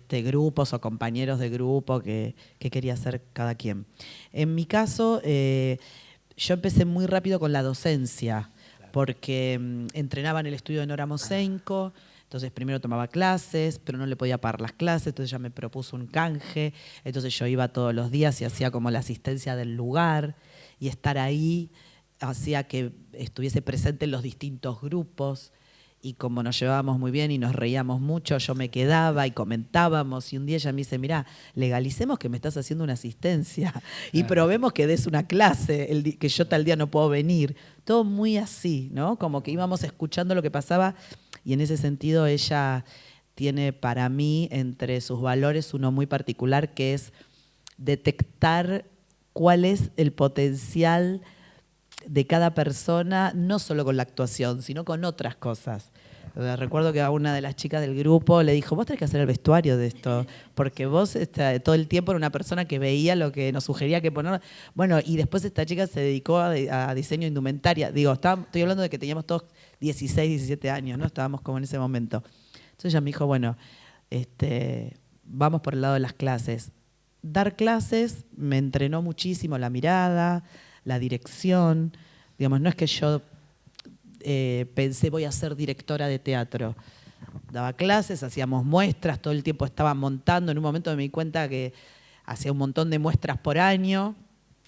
grupos o compañeros de grupo que quería hacer cada quien. En mi caso, yo empecé muy rápido con la docencia, porque entrenaba en el estudio de Nora Mosenko. Entonces primero tomaba clases, pero no le podía pagar las clases, entonces ella me propuso un canje, entonces yo iba todos los días y hacía como la asistencia del lugar, y estar ahí hacía que estuviese presente en los distintos grupos, y como nos llevábamos muy bien y nos reíamos mucho, yo me quedaba y comentábamos, y un día ella me dice, mirá, legalicemos que me estás haciendo una asistencia y probemos que des una clase, que yo tal día no puedo venir. Todo muy así, ¿no? Como que íbamos escuchando lo que pasaba. Y en ese sentido ella tiene para mí entre sus valores uno muy particular, que es detectar cuál es el potencial de cada persona, no solo con la actuación, sino con otras cosas. Recuerdo que a una de las chicas del grupo le dijo, vos tenés que hacer el vestuario de esto, porque vos todo el tiempo era una persona que veía lo que nos sugería que poner. Bueno, y después esta chica se dedicó a diseño de indumentaria. Digo, estoy hablando de que teníamos todos 16, 17 años, ¿no? Estábamos como en ese momento. Entonces ella me dijo, bueno, vamos por el lado de las clases. Dar clases me entrenó muchísimo la mirada, la dirección. Digamos, no es que yo pensé voy a ser directora de teatro. Daba clases, hacíamos muestras, todo el tiempo estaba montando. En un momento me di cuenta que hacía un montón de muestras por año,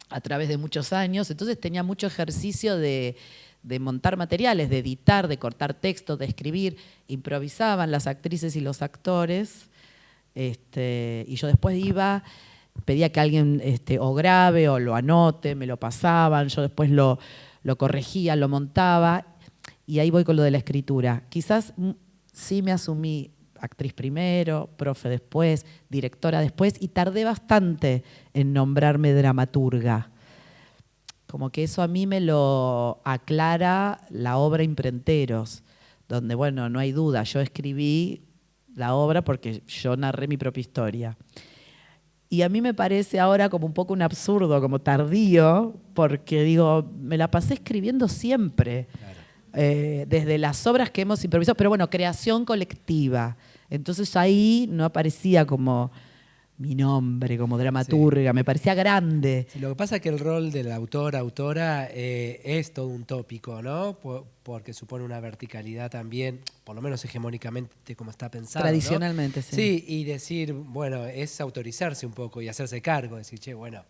a través de muchos años. Entonces tenía mucho ejercicio de montar materiales, de editar, de cortar textos, de escribir. Improvisaban las actrices y los actores. Y yo después iba, pedía que alguien o grabe o lo anote, me lo pasaban, yo después lo corregía, lo montaba. Y ahí voy con lo de la escritura. Quizás sí me asumí actriz primero, profe después, directora después, y tardé bastante en nombrarme dramaturga. Como que eso a mí me lo aclara la obra Imprenteros, donde, bueno, no hay duda, yo escribí la obra porque yo narré mi propia historia. Y a mí me parece ahora como un poco un absurdo, como tardío, porque digo, me la pasé escribiendo siempre. Claro. Desde las obras que hemos improvisado, pero bueno, creación colectiva. Entonces ahí no aparecía como mi nombre, como dramaturga, me parecía grande. Sí, lo que pasa es que el rol del autor, autora, es todo un tópico, ¿no? Porque supone una verticalidad también, por lo menos hegemónicamente como está pensado. Tradicionalmente, ¿no? Sí. Sí, y decir, bueno, es autorizarse un poco y hacerse cargo, decir, che, bueno,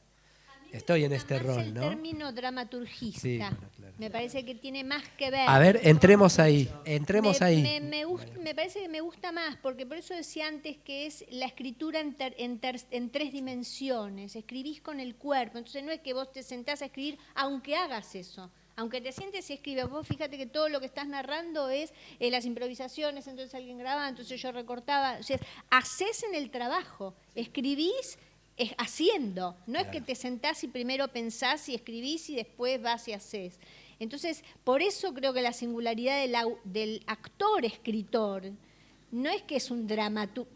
estoy en este rol, ¿no? El término dramaturgista, sí, bueno, claro. Me parece que tiene más que ver. A ver, entremos ahí, Me parece que me gusta más, porque por eso decía antes que es la escritura en tres dimensiones. Escribís con el cuerpo, entonces no es que vos te sentás a escribir aunque hagas eso. Aunque te sientes y escribas, vos fíjate que todo lo que estás narrando es las improvisaciones, entonces alguien grababa, entonces yo recortaba. O sea, hacés en el trabajo, escribís haciendo. No claro. Es que te sentás y primero pensás y escribís y después vas y hacés. Entonces, por eso creo que la singularidad del actor-escritor no es que es un dramaturgo.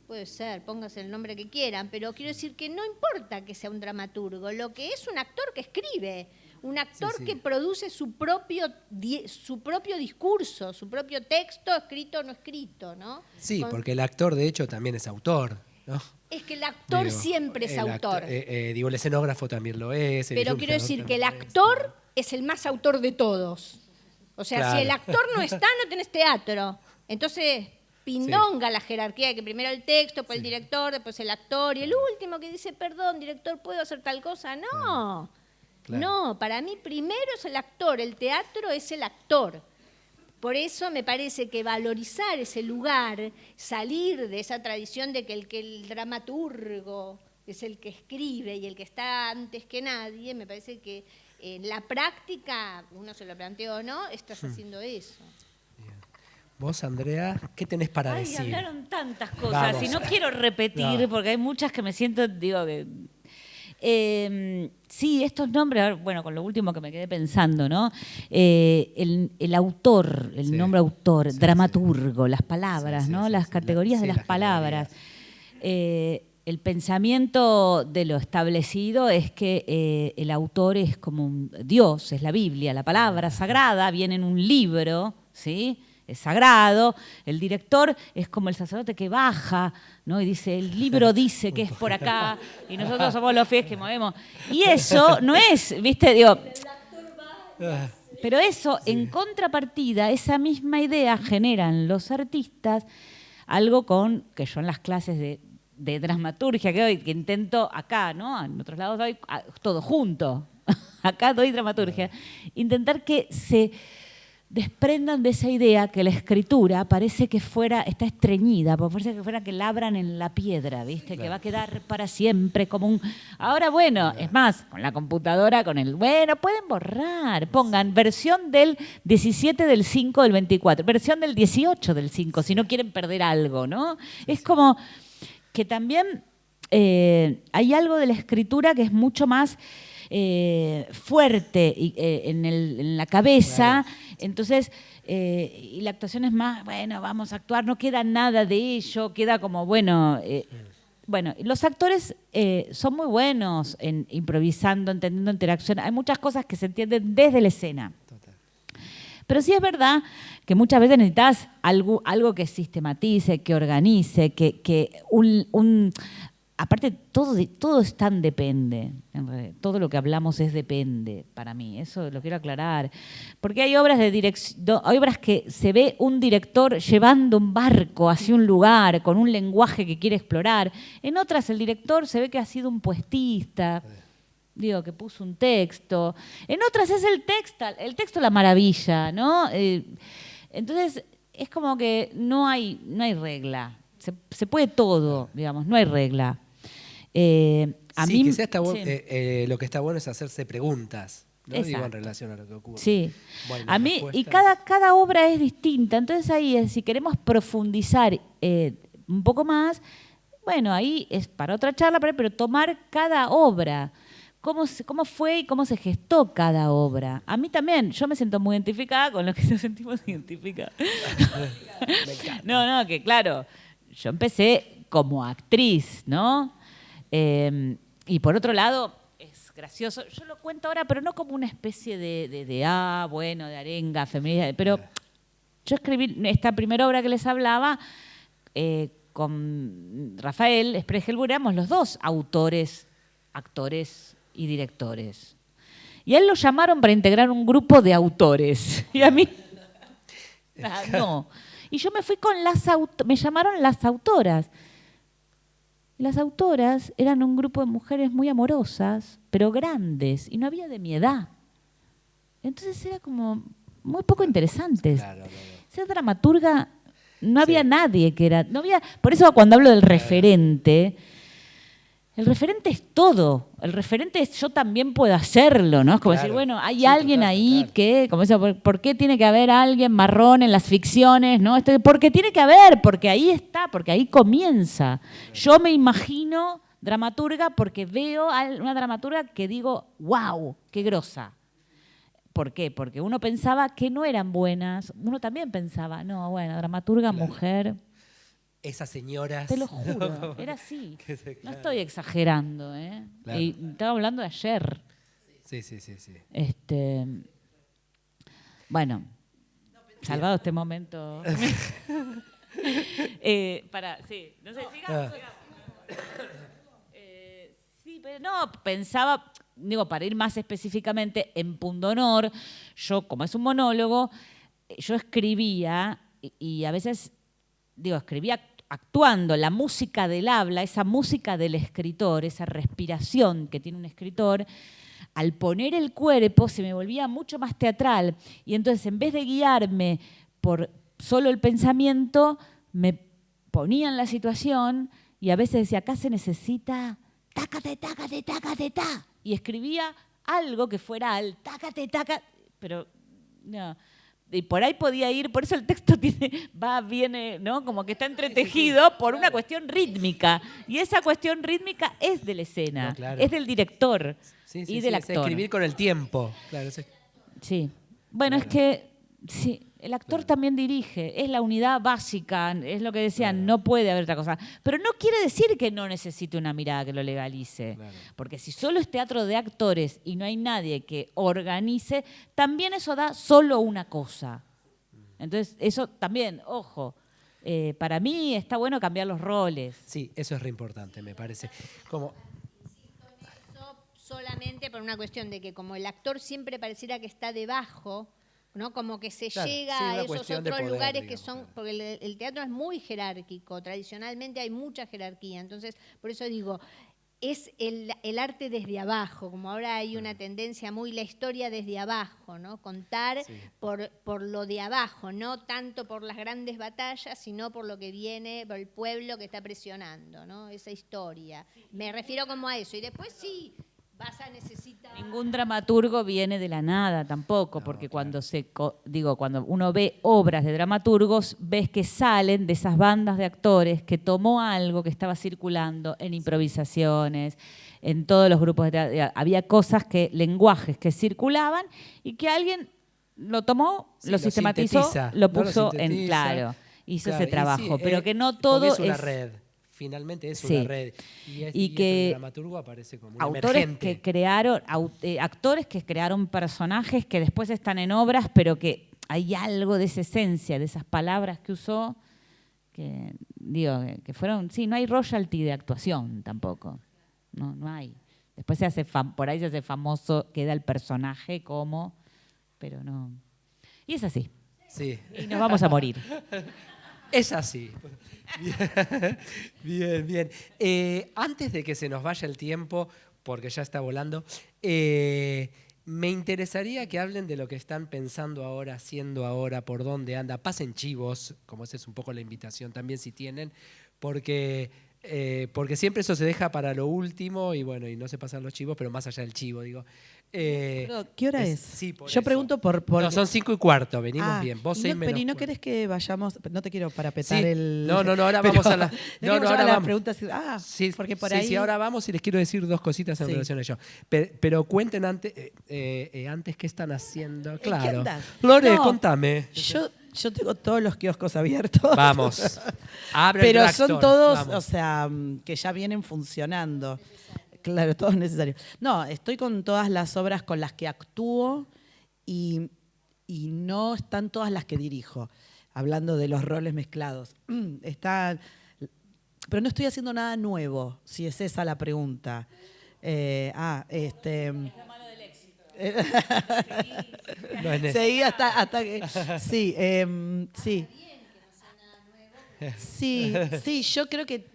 Puede ser, póngase el nombre que quieran, pero quiero decir que no importa que sea un dramaturgo, lo que es un actor que escribe, un actor que produce su propio discurso, su propio texto, escrito o no escrito, ¿no? Sí, porque el actor de hecho también es autor, ¿no? Es que el actor siempre es autor. El escenógrafo también lo es. Pero quiero decir que el actor es el más autor de todos. O sea, claro. Si el actor no está, no tenés teatro. Entonces, pindonga la jerarquía, de que primero el texto, después el director, después el actor, y el último que dice, perdón, director, ¿puedo hacer tal cosa? No, claro. No, para mí primero es el actor, el teatro es el actor. Por eso me parece que valorizar ese lugar, salir de esa tradición de que el dramaturgo es el que escribe y el que está antes que nadie, me parece que en la práctica, uno se lo planteó o no, estás haciendo eso. Vos, Andrea, ¿qué tenés para Ay, decir? hablaron tantas cosas Vamos. y no quiero repetir No. porque hay muchas que me siento, digo, que... sí, estos nombres, a ver, bueno, con lo último que me quedé pensando, ¿no? El autor, el Sí. nombre autor, Sí, dramaturgo, las palabras, Sí, ¿no? sí, Las sí. categorías Sí, de las las palabras. El pensamiento de lo establecido es que el autor es como un Dios, es la Biblia, la palabra sagrada viene en un libro, ¿sí? Es sagrado. El director es como el sacerdote que baja, ¿no? Y dice, el libro dice que es por acá, y nosotros somos los pies que movemos. Y eso no es, ¿viste? Digo, pero eso, en contrapartida, esa misma idea generan los artistas algo con que yo en las clases de dramaturgia que doy, que intento acá, ¿no? En otros lados doy todo junto. Acá doy dramaturgia. Intentar que se desprendan de esa idea que la escritura parece que fuera, está estreñida, porque parece que fuera que labran en la piedra, ¿viste? Que va a quedar para siempre como un... Ahora, bueno, es más, con la computadora, con el... Bueno, pueden borrar, pongan versión del 17 del 5 del 24, versión del 18 del 5, si no quieren perder algo, ¿no? Es como que también hay algo de la escritura que es mucho más... fuerte en la cabeza, entonces, y la actuación es más, bueno, vamos a actuar, no queda nada de ello, queda como, bueno, bueno, los actores son muy buenos en improvisando, entendiendo interacción, hay muchas cosas que se entienden desde la escena. Pero sí es verdad que muchas veces necesitas algo que sistematice, que organice, que aparte, todo es tan depende. En realidad, todo lo que hablamos es depende para mí. Eso lo quiero aclarar. Porque hay obras de dirección, hay obras que se ve un director llevando un barco hacia un lugar con un lenguaje que quiere explorar. En otras el director se ve que ha sido un puestista, digo, que puso un texto. En otras es el texto la maravilla, ¿no? Entonces, es como que no hay regla. Se puede todo, digamos, no hay regla. A Sí, mí, quizás está sí. lo que está bueno es hacerse preguntas, ¿no? Digo, en Exacto. relación a lo que ocurre. Sí. Bueno, A mí, y respuestas. cada obra es distinta. Entonces ahí, si queremos profundizar un poco más, bueno, ahí es para otra charla, pero tomar cada obra. Cómo fue y cómo se gestó cada obra. A mí también, yo me siento muy identificada con lo que nos sentimos identificados. No, que claro, yo empecé como actriz, ¿no? Y por otro lado, es gracioso, yo lo cuento ahora, pero no como una especie de arenga feminista, pero yo escribí esta primera obra que les hablaba con Rafael Spregelburg, éramos los dos autores, actores y directores. Y a él lo llamaron para integrar un grupo de autores. Y a mí, no. Y yo me fui con me llamaron las autoras. Las autoras eran un grupo de mujeres muy amorosas, pero grandes, y no había de mi edad. Entonces era como muy poco interesantes. Claro. Ser dramaturga, no había nadie que era... No había, por eso cuando hablo del referente, el referente es todo. El referente es yo también puedo hacerlo, ¿no? Es como decir, bueno, hay alguien ahí que, como eso, ¿por qué tiene que haber alguien marrón en las ficciones? ¿No? Porque tiene que haber, porque ahí está, porque ahí comienza. Yo me imagino dramaturga porque veo a una dramaturga que digo, wow, qué grosa. ¿Por qué? Porque uno pensaba que no eran buenas. Uno también pensaba, no, bueno, dramaturga, mujer... Esas señoras. Te lo juro, era así. Claro. No estoy exagerando, ¿eh? Claro. Y estaba hablando de ayer. Sí. Bueno, salvado este momento. Sí, no sé, sigamos. Sí, pero no, pensaba, digo, para ir más específicamente, en Pundonor, yo, como es un monólogo, yo escribía y a veces... escribía actuando la música del habla, esa música del escritor, esa respiración que tiene un escritor, al poner el cuerpo se me volvía mucho más teatral. Y entonces, en vez de guiarme por solo el pensamiento, me ponía en la situación y a veces decía, acá se necesita tácate, tácate, tácate, tá. Y escribía algo que fuera al tácate, tácate, pero no. Y por ahí podía ir, por eso el texto viene, ¿no? Como que está entretejido por una cuestión rítmica. Y esa cuestión rítmica es de la escena, No, claro. es del director Sí, y del es actor. escribir con el tiempo. Claro, Sí. Bueno, Claro. es que sí, el actor también dirige, es la unidad básica, es lo que decían, Claro. no puede haber otra cosa. Pero no quiere decir que no necesite una mirada que lo legalice. Claro. Porque si solo es teatro de actores y no hay nadie que organice, también eso da solo una cosa. Entonces, eso también, ojo, para mí está bueno cambiar los roles. Sí, eso es re importante, me parece. Como, Eso solamente por una cuestión de que como el actor siempre pareciera que está debajo, ¿no? Como que se Claro, llega sí, a una esos cuestión de otros poder, lugares que digamos, son, claro. porque el teatro es muy jerárquico, tradicionalmente hay mucha jerarquía, entonces por eso digo, es el arte desde abajo, como ahora hay una tendencia muy la historia desde abajo, ¿no? Contar Sí. por lo de abajo, no tanto por las grandes batallas, sino por lo que viene, por el pueblo que está presionando, ¿no? Esa historia. Me refiero como a eso. Y después sí, vas a necesitar... Ningún dramaturgo viene de la nada tampoco, No, porque claro. cuando uno ve obras de dramaturgos, ves que salen de esas bandas de actores que tomó algo que estaba circulando en improvisaciones, en todos los grupos de teatro. Había lenguajes que circulaban y que alguien lo tomó, Sí, lo sistematizó, sintetiza, lo no lo puso sintetiza. claro, hizo Claro, ese y trabajo, sí, pero que no porque todo es una red. Finalmente es Sí. una red. Y Y el que dramaturgo aparece como un autores emergente. que crearon, actores que crearon personajes que después están en obras, pero que hay algo de esa esencia, de esas palabras que usó, que digo, que fueron, sí, no hay royalty de actuación tampoco, no hay. Después por ahí se hace famoso, queda el personaje como, pero no. Y es así, Sí, y nos vamos a morir. es así. Bien, bien. Antes de que se nos vaya el tiempo, porque ya está volando, me interesaría que hablen de lo que están pensando ahora, haciendo ahora, por dónde anda. Pasen chivos, como esa es un poco la invitación también si tienen, porque siempre eso se deja para lo último y bueno, y no se pasan los chivos, pero más allá del chivo, digo. Perdón, ¿qué hora es? Sí, por Yo eso. pregunto por... No, son 5:15, venimos bien. Vos y 6 no, menos pero ¿y no cuarto. querés que vayamos? No te quiero parapetar Sí. el... No, ahora pero vamos a la... ¿no No, queremos llegar ahora a las vamos. preguntas? Sí, porque por sí, ahí... sí, ahora vamos y les quiero decir dos cositas en Sí. relación a ello. Pero cuenten antes qué están haciendo. qué Claro. andas? Lore, No, contame. Yo tengo todos los kioscos abiertos. Vamos. Abre el Pero reactor. son todos, Vamos. o sea, que ya vienen funcionando. Claro, todos necesarios. No, estoy con todas las obras con las que actúo y no están todas las que dirijo, hablando de los roles mezclados. Pero no estoy haciendo nada nuevo, si es esa la pregunta. No es Seguí hasta que... Sí, sí. Sí, yo creo que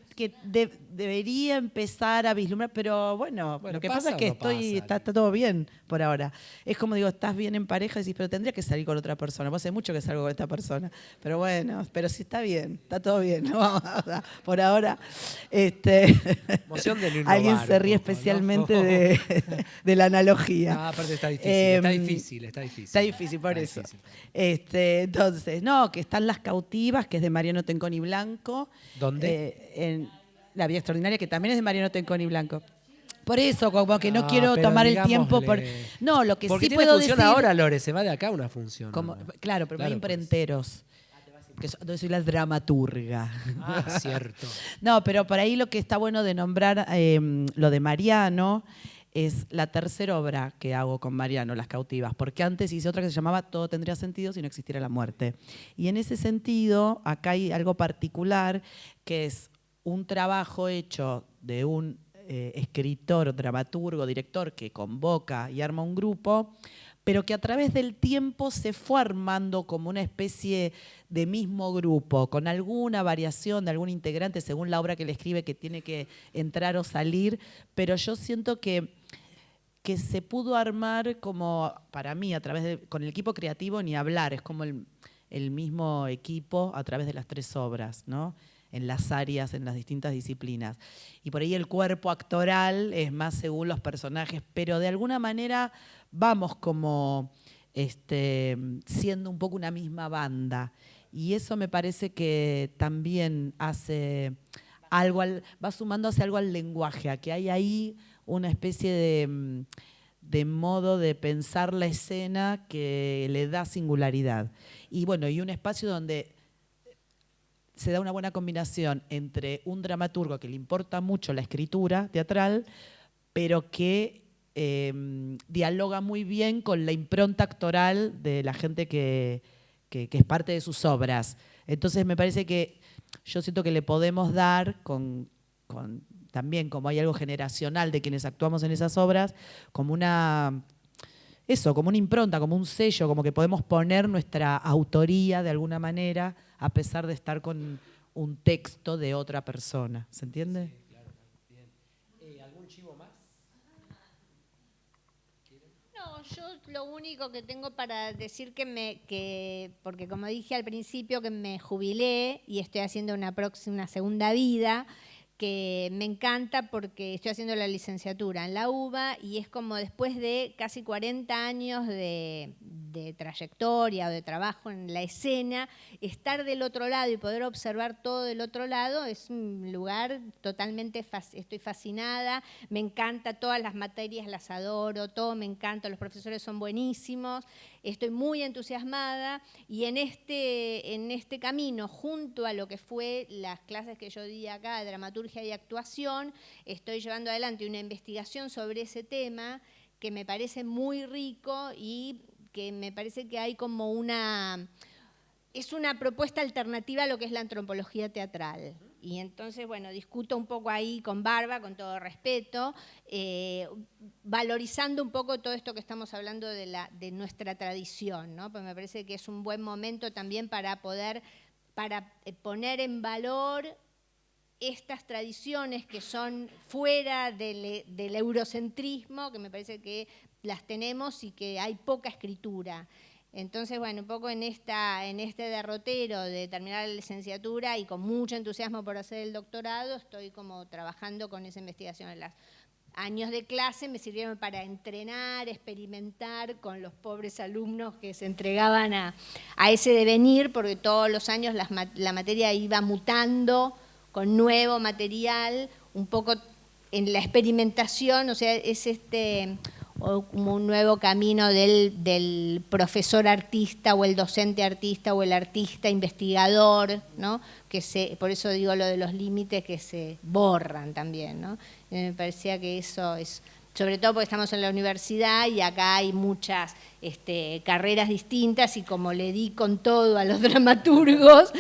debería empezar a vislumbrar, pero bueno, Bueno, lo que ¿pasa pasa es o que no pasa? está todo bien por ahora. Es como digo, estás bien en pareja y decís, pero tendría que salir con otra persona. Vos hace mucho que salgo con esta persona. Pero bueno, pero sí está bien, está todo bien. ¿No? Por ahora, Emoción de no innovar alguien se un ríe poco, ¿no? especialmente de la analogía. No, aparte está difícil, está difícil. Está difícil, por Está eso. difícil. Entonces, no, que están Las Cautivas, que es de Mariano Tenconi Blanco. ¿Dónde? En La Vida Extraordinaria, que también es de Mariano Tenconi Blanco. Por eso, como que no quiero pero tomar el tiempo. digámosle. No, lo que Porque sí tiene puedo función decir... ahora, Lore, se va de acá una función. como- ¿no? claro, pero no hay Claro, pues. imprenteros. Entonces soy la dramaturga. Ah, cierto. No, pero por ahí lo que está bueno de nombrar lo de Mariano es la tercera obra que hago con Mariano, Las Cautivas, porque antes hice otra que se llamaba Todo tendría sentido si no existiera la muerte. Y en ese sentido, acá hay algo particular, que es un trabajo hecho de un escritor, dramaturgo, director que convoca y arma un grupo, pero que a través del tiempo se fue armando como una especie de mismo grupo, con alguna variación de algún integrante según la obra que le escribe que tiene que entrar o salir, pero yo siento que se pudo armar como, para mí, con el equipo creativo ni hablar, es como el mismo equipo a través de las tres obras, ¿no? En las áreas, en las distintas disciplinas. Y por ahí el cuerpo actoral es más según los personajes, pero de alguna manera vamos como siendo un poco una misma banda. Y eso me parece que también hace algo, va sumando hacia algo al lenguaje, a que hay ahí una especie de modo de pensar la escena que le da singularidad. Y bueno, y un espacio donde se da una buena combinación entre un dramaturgo que le importa mucho la escritura teatral, pero que dialoga muy bien con la impronta actoral de la gente que es parte de sus obras. Entonces me parece que yo siento que le podemos dar, también como hay algo generacional de quienes actuamos en esas obras, como una impronta, como un sello, como que podemos poner nuestra autoría de alguna manera, a pesar de estar con un texto de otra persona. ¿Se entiende? Sí, claro, bien. ¿Algún chivo más? No, yo lo único que tengo para decir porque como dije al principio que me jubilé y estoy haciendo una segunda vida, que me encanta porque estoy haciendo la licenciatura en la UBA y es como después de casi 40 años de trayectoria o de trabajo en la escena, estar del otro lado y poder observar todo del otro lado es un lugar totalmente, estoy fascinada, me encanta, todas las materias las adoro, todo me encanta, los profesores son buenísimos, estoy muy entusiasmada y en este camino, junto a lo que fue las clases que yo di acá de dramaturgia y actuación, estoy llevando adelante una investigación sobre ese tema que me parece muy rico y que me parece que hay como es una propuesta alternativa a lo que es la antropología teatral. Y entonces, bueno, discuto un poco ahí con Barba, con todo respeto, valorizando un poco todo esto que estamos hablando de nuestra tradición, ¿no? Porque me parece que es un buen momento también para poner en valor estas tradiciones que son fuera del eurocentrismo, que me parece que las tenemos y que hay poca escritura. Entonces, bueno, un poco en este derrotero de terminar la licenciatura y con mucho entusiasmo por hacer el doctorado, estoy como trabajando con esa investigación. Los años de clase me sirvieron para entrenar, experimentar con los pobres alumnos que se entregaban a ese devenir, porque todos los años la materia iba mutando con nuevo material, un poco en la experimentación, o sea, es como un nuevo camino del profesor artista o el docente artista o el artista investigador, ¿no? Por eso digo lo de los límites que se borran también, ¿no? Me parecía que eso es, sobre todo porque estamos en la universidad y acá hay muchas carreras distintas y como le di con todo a los dramaturgos,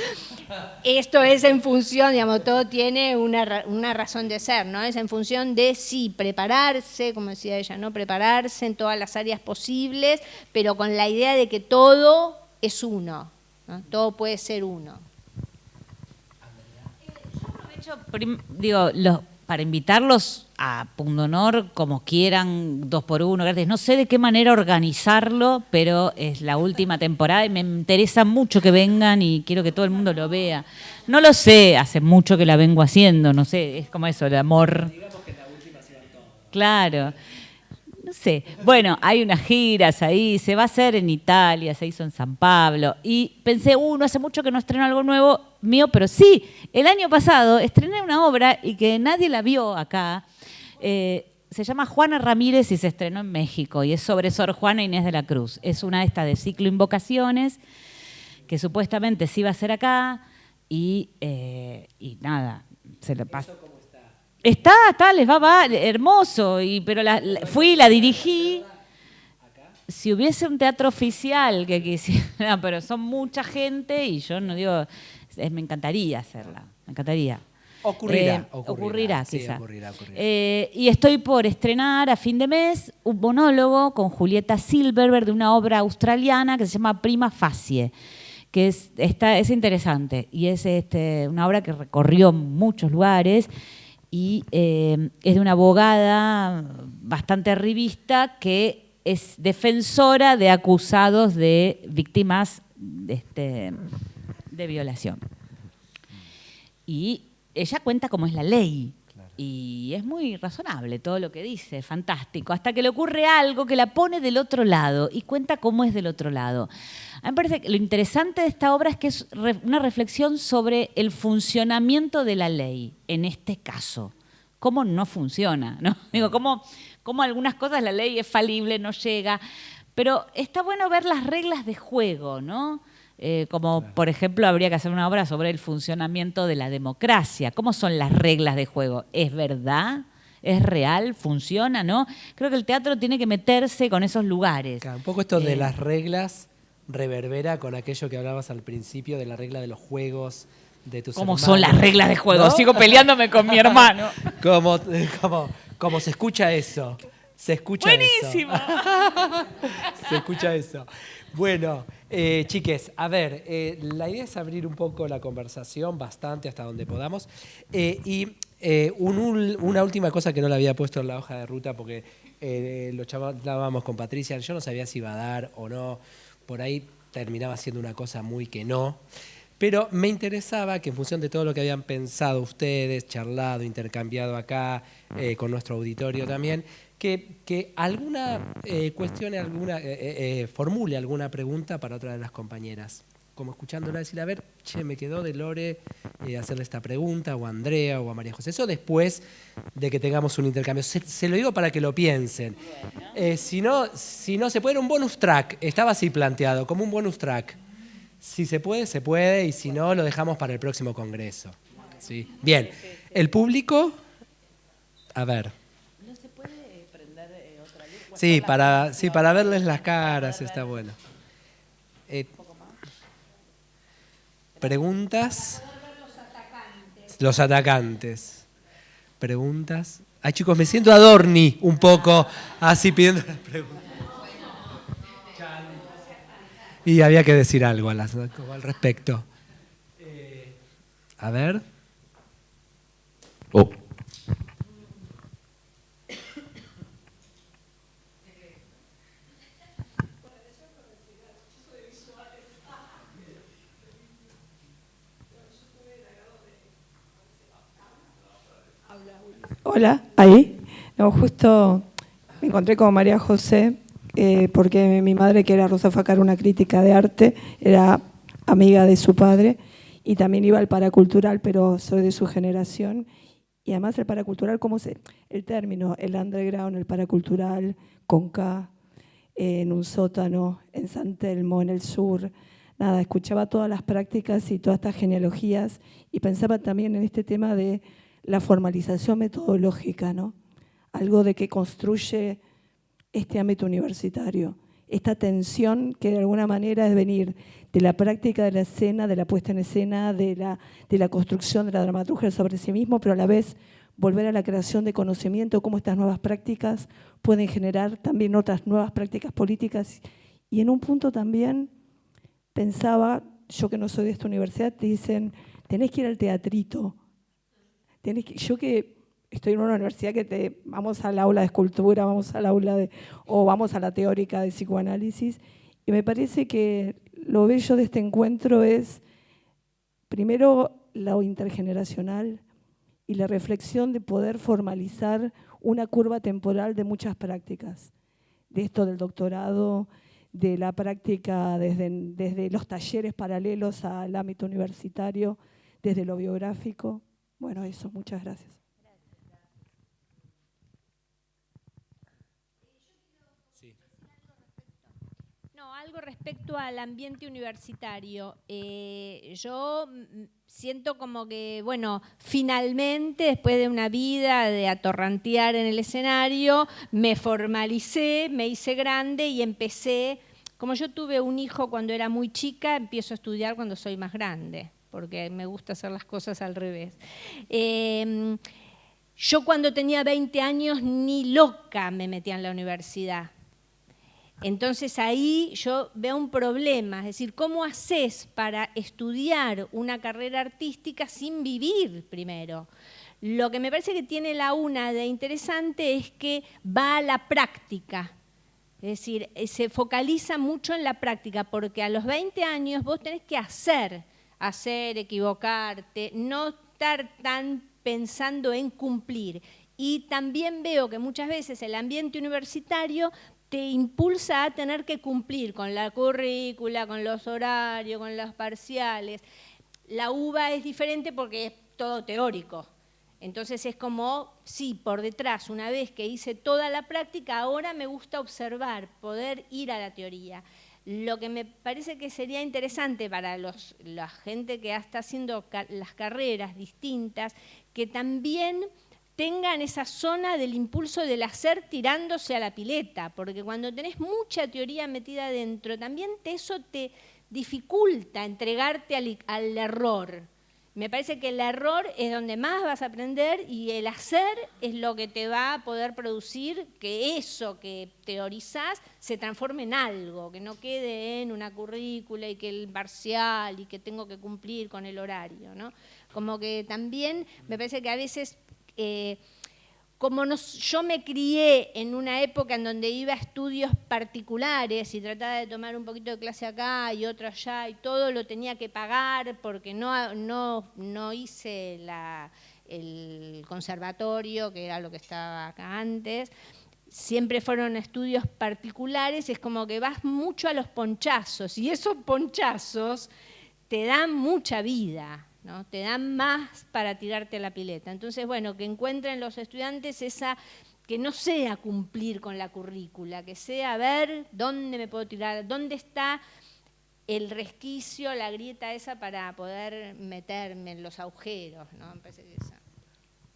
esto es en función, digamos, todo tiene una razón de ser, ¿no? Es en función de sí, prepararse, como decía ella, ¿no? Prepararse en todas las áreas posibles, pero con la idea de que todo es uno, ¿no? Todo puede ser uno. Yo aprovecho, para invitarlos a Pundonor como quieran, 2x1, gratis. No sé de qué manera organizarlo, pero es la última temporada y me interesa mucho que vengan y quiero que todo el mundo lo vea. No lo sé, hace mucho que la vengo haciendo, no sé, es como eso, el amor. Digamos que la última se van todos. Claro. No sé, bueno, hay unas giras ahí, se va a hacer en Italia, se hizo en San Pablo, y pensé, no hace mucho que no estreno algo nuevo mío, pero sí, el año pasado estrené una obra y que nadie la vio acá, se llama Juana Ramírez y se estrenó en México, y es sobre Sor Juana Inés de la Cruz, es una de ciclo Invocaciones, que supuestamente se iba a hacer acá, y nada, se le pasa. Está, les va, hermoso, pero fui, la dirigí. Si hubiese un teatro oficial que quisiera, pero son mucha gente y yo no digo, me encantaría hacerla, me encantaría. Ocurrirá, sí, quizá. Ocurrirá. Y estoy por estrenar a fin de mes un monólogo con Julieta Silverberg de una obra australiana que se llama Prima Facie, que es interesante y es una obra que recorrió muchos lugares. Y es de una abogada bastante arribista que es defensora de acusados de víctimas de violación. Y ella cuenta cómo es la ley. Claro. y es muy razonable todo lo que dice, fantástico, hasta que le ocurre algo que la pone del otro lado y cuenta cómo es del otro lado. A mí me parece que lo interesante de esta obra es que es una reflexión sobre el funcionamiento de la ley, en este caso. Cómo no funciona, ¿no? Digo, cómo algunas cosas la ley es falible, no llega. Pero está bueno ver las reglas de juego, ¿no? Como, por ejemplo, habría que hacer una obra sobre el funcionamiento de la democracia. ¿Cómo son las reglas de juego? ¿Es verdad? ¿Es real? ¿Funciona? ¿No? Creo que el teatro tiene que meterse con esos lugares. Claro, un poco esto de las reglas reverbera con aquello que hablabas al principio de la regla de los juegos, de tus ¿Cómo hermanos. son las reglas de juego? ¿No? Sigo peleándome con mi hermano. ¿Cómo se escucha eso? Se escucha ¡Buenísimo! eso. Se escucha eso. Bueno, chiques, a ver, la idea es abrir un poco la conversación, bastante hasta donde podamos. Una última cosa que no la había puesto en la hoja de ruta porque lo charlábamos con Patricia, yo no sabía si iba a dar o no, por ahí terminaba siendo una cosa muy que no. Pero me interesaba que en función de todo lo que habían pensado ustedes, charlado, intercambiado acá con nuestro auditorio también, que alguna cuestione, formule alguna pregunta para otra de las compañeras. Como escuchándola decir, a ver, me quedó de Lore hacerle esta pregunta, o a Andrea, o a María José. Eso después de que tengamos un intercambio. Se lo digo para que lo piensen. Si no, se puede un bonus track. Estaba así planteado, como un bonus track. Si se puede, se puede, y si no, lo dejamos para el próximo congreso. ¿Sí? Bien, el público, a ver. ¿No se puede prender otra luz? Sí, para verles las caras está bueno. ¿Preguntas? Los atacantes. ¿Preguntas? Ay, chicos, me siento Adorni un poco así pidiendo las preguntas. Y había que decir algo al respecto. A ver. Oh. Hola, ahí. No, justo me encontré con María José porque mi madre, que era Rosa Facar, una crítica de arte, era amiga de su padre y también iba al paracultural, pero soy de su generación. Y además el paracultural, el término, el underground, el paracultural, con K, en un sótano, en San Telmo, en el sur. Nada, escuchaba todas las prácticas y todas estas genealogías y pensaba también en este tema de la formalización metodológica, ¿no? Algo de que construye este ámbito universitario, esta tensión que de alguna manera es venir de la práctica de la escena, de la puesta en escena, de la construcción de la dramaturgia sobre sí mismo, pero a la vez volver a la creación de conocimiento, cómo estas nuevas prácticas pueden generar también otras nuevas prácticas políticas. Y en un punto también pensaba, yo que no soy de esta universidad, te dicen, tenés que ir al teatrito. Yo que estoy en una universidad que vamos al aula de escultura, vamos al aula o vamos a la teórica de psicoanálisis, y me parece que lo bello de este encuentro es, primero, lo intergeneracional y la reflexión de poder formalizar una curva temporal de muchas prácticas, de esto del doctorado, de la práctica desde los talleres paralelos al ámbito universitario, desde lo biográfico. Bueno, eso, muchas gracias. No, algo respecto al ambiente universitario. Yo siento como que, bueno, finalmente, después de una vida de atorrantear en el escenario, me formalicé, me hice grande y empecé, como yo tuve un hijo cuando era muy chica, empiezo a estudiar cuando soy más grande, porque me gusta hacer las cosas al revés. Yo cuando tenía 20 años ni loca me metía en la universidad. Entonces ahí yo veo un problema, es decir, ¿cómo haces para estudiar una carrera artística sin vivir primero? Lo que me parece que tiene la UNA de interesante es que va a la práctica. Es decir, se focaliza mucho en la práctica, porque a los 20 años vos tenés que hacer, equivocarte, no estar tan pensando en cumplir. Y también veo que muchas veces el ambiente universitario te impulsa a tener que cumplir con la currícula, con los horarios, con los parciales. La UBA es diferente porque es todo teórico. Entonces es como, sí, por detrás, una vez que hice toda la práctica, ahora me gusta observar, poder ir a la teoría. Lo que me parece que sería interesante para la gente que está haciendo las carreras distintas, que también tengan esa zona del impulso del hacer tirándose a la pileta, porque cuando tenés mucha teoría metida adentro, también eso te dificulta entregarte al error. Me parece que el error es donde más vas a aprender y el hacer es lo que te va a poder producir que eso que teorizás se transforme en algo, que no quede en una currícula y que el parcial y que tengo que cumplir con el horario, ¿no? Como que también me parece que a veces, yo me crié en una época en donde iba a estudios particulares y trataba de tomar un poquito de clase acá y otro allá y todo lo tenía que pagar porque no hice el conservatorio, que era lo que estaba acá antes. Siempre fueron estudios particulares, es como que vas mucho a los ponchazos y esos ponchazos te dan mucha vida, ¿no? Te dan más para tirarte a la pileta. Entonces, bueno, que encuentren los estudiantes que no sea cumplir con la currícula, que sea ver dónde me puedo tirar, dónde está el resquicio, la grieta esa para poder meterme en los agujeros, ¿no? Me parece que esa.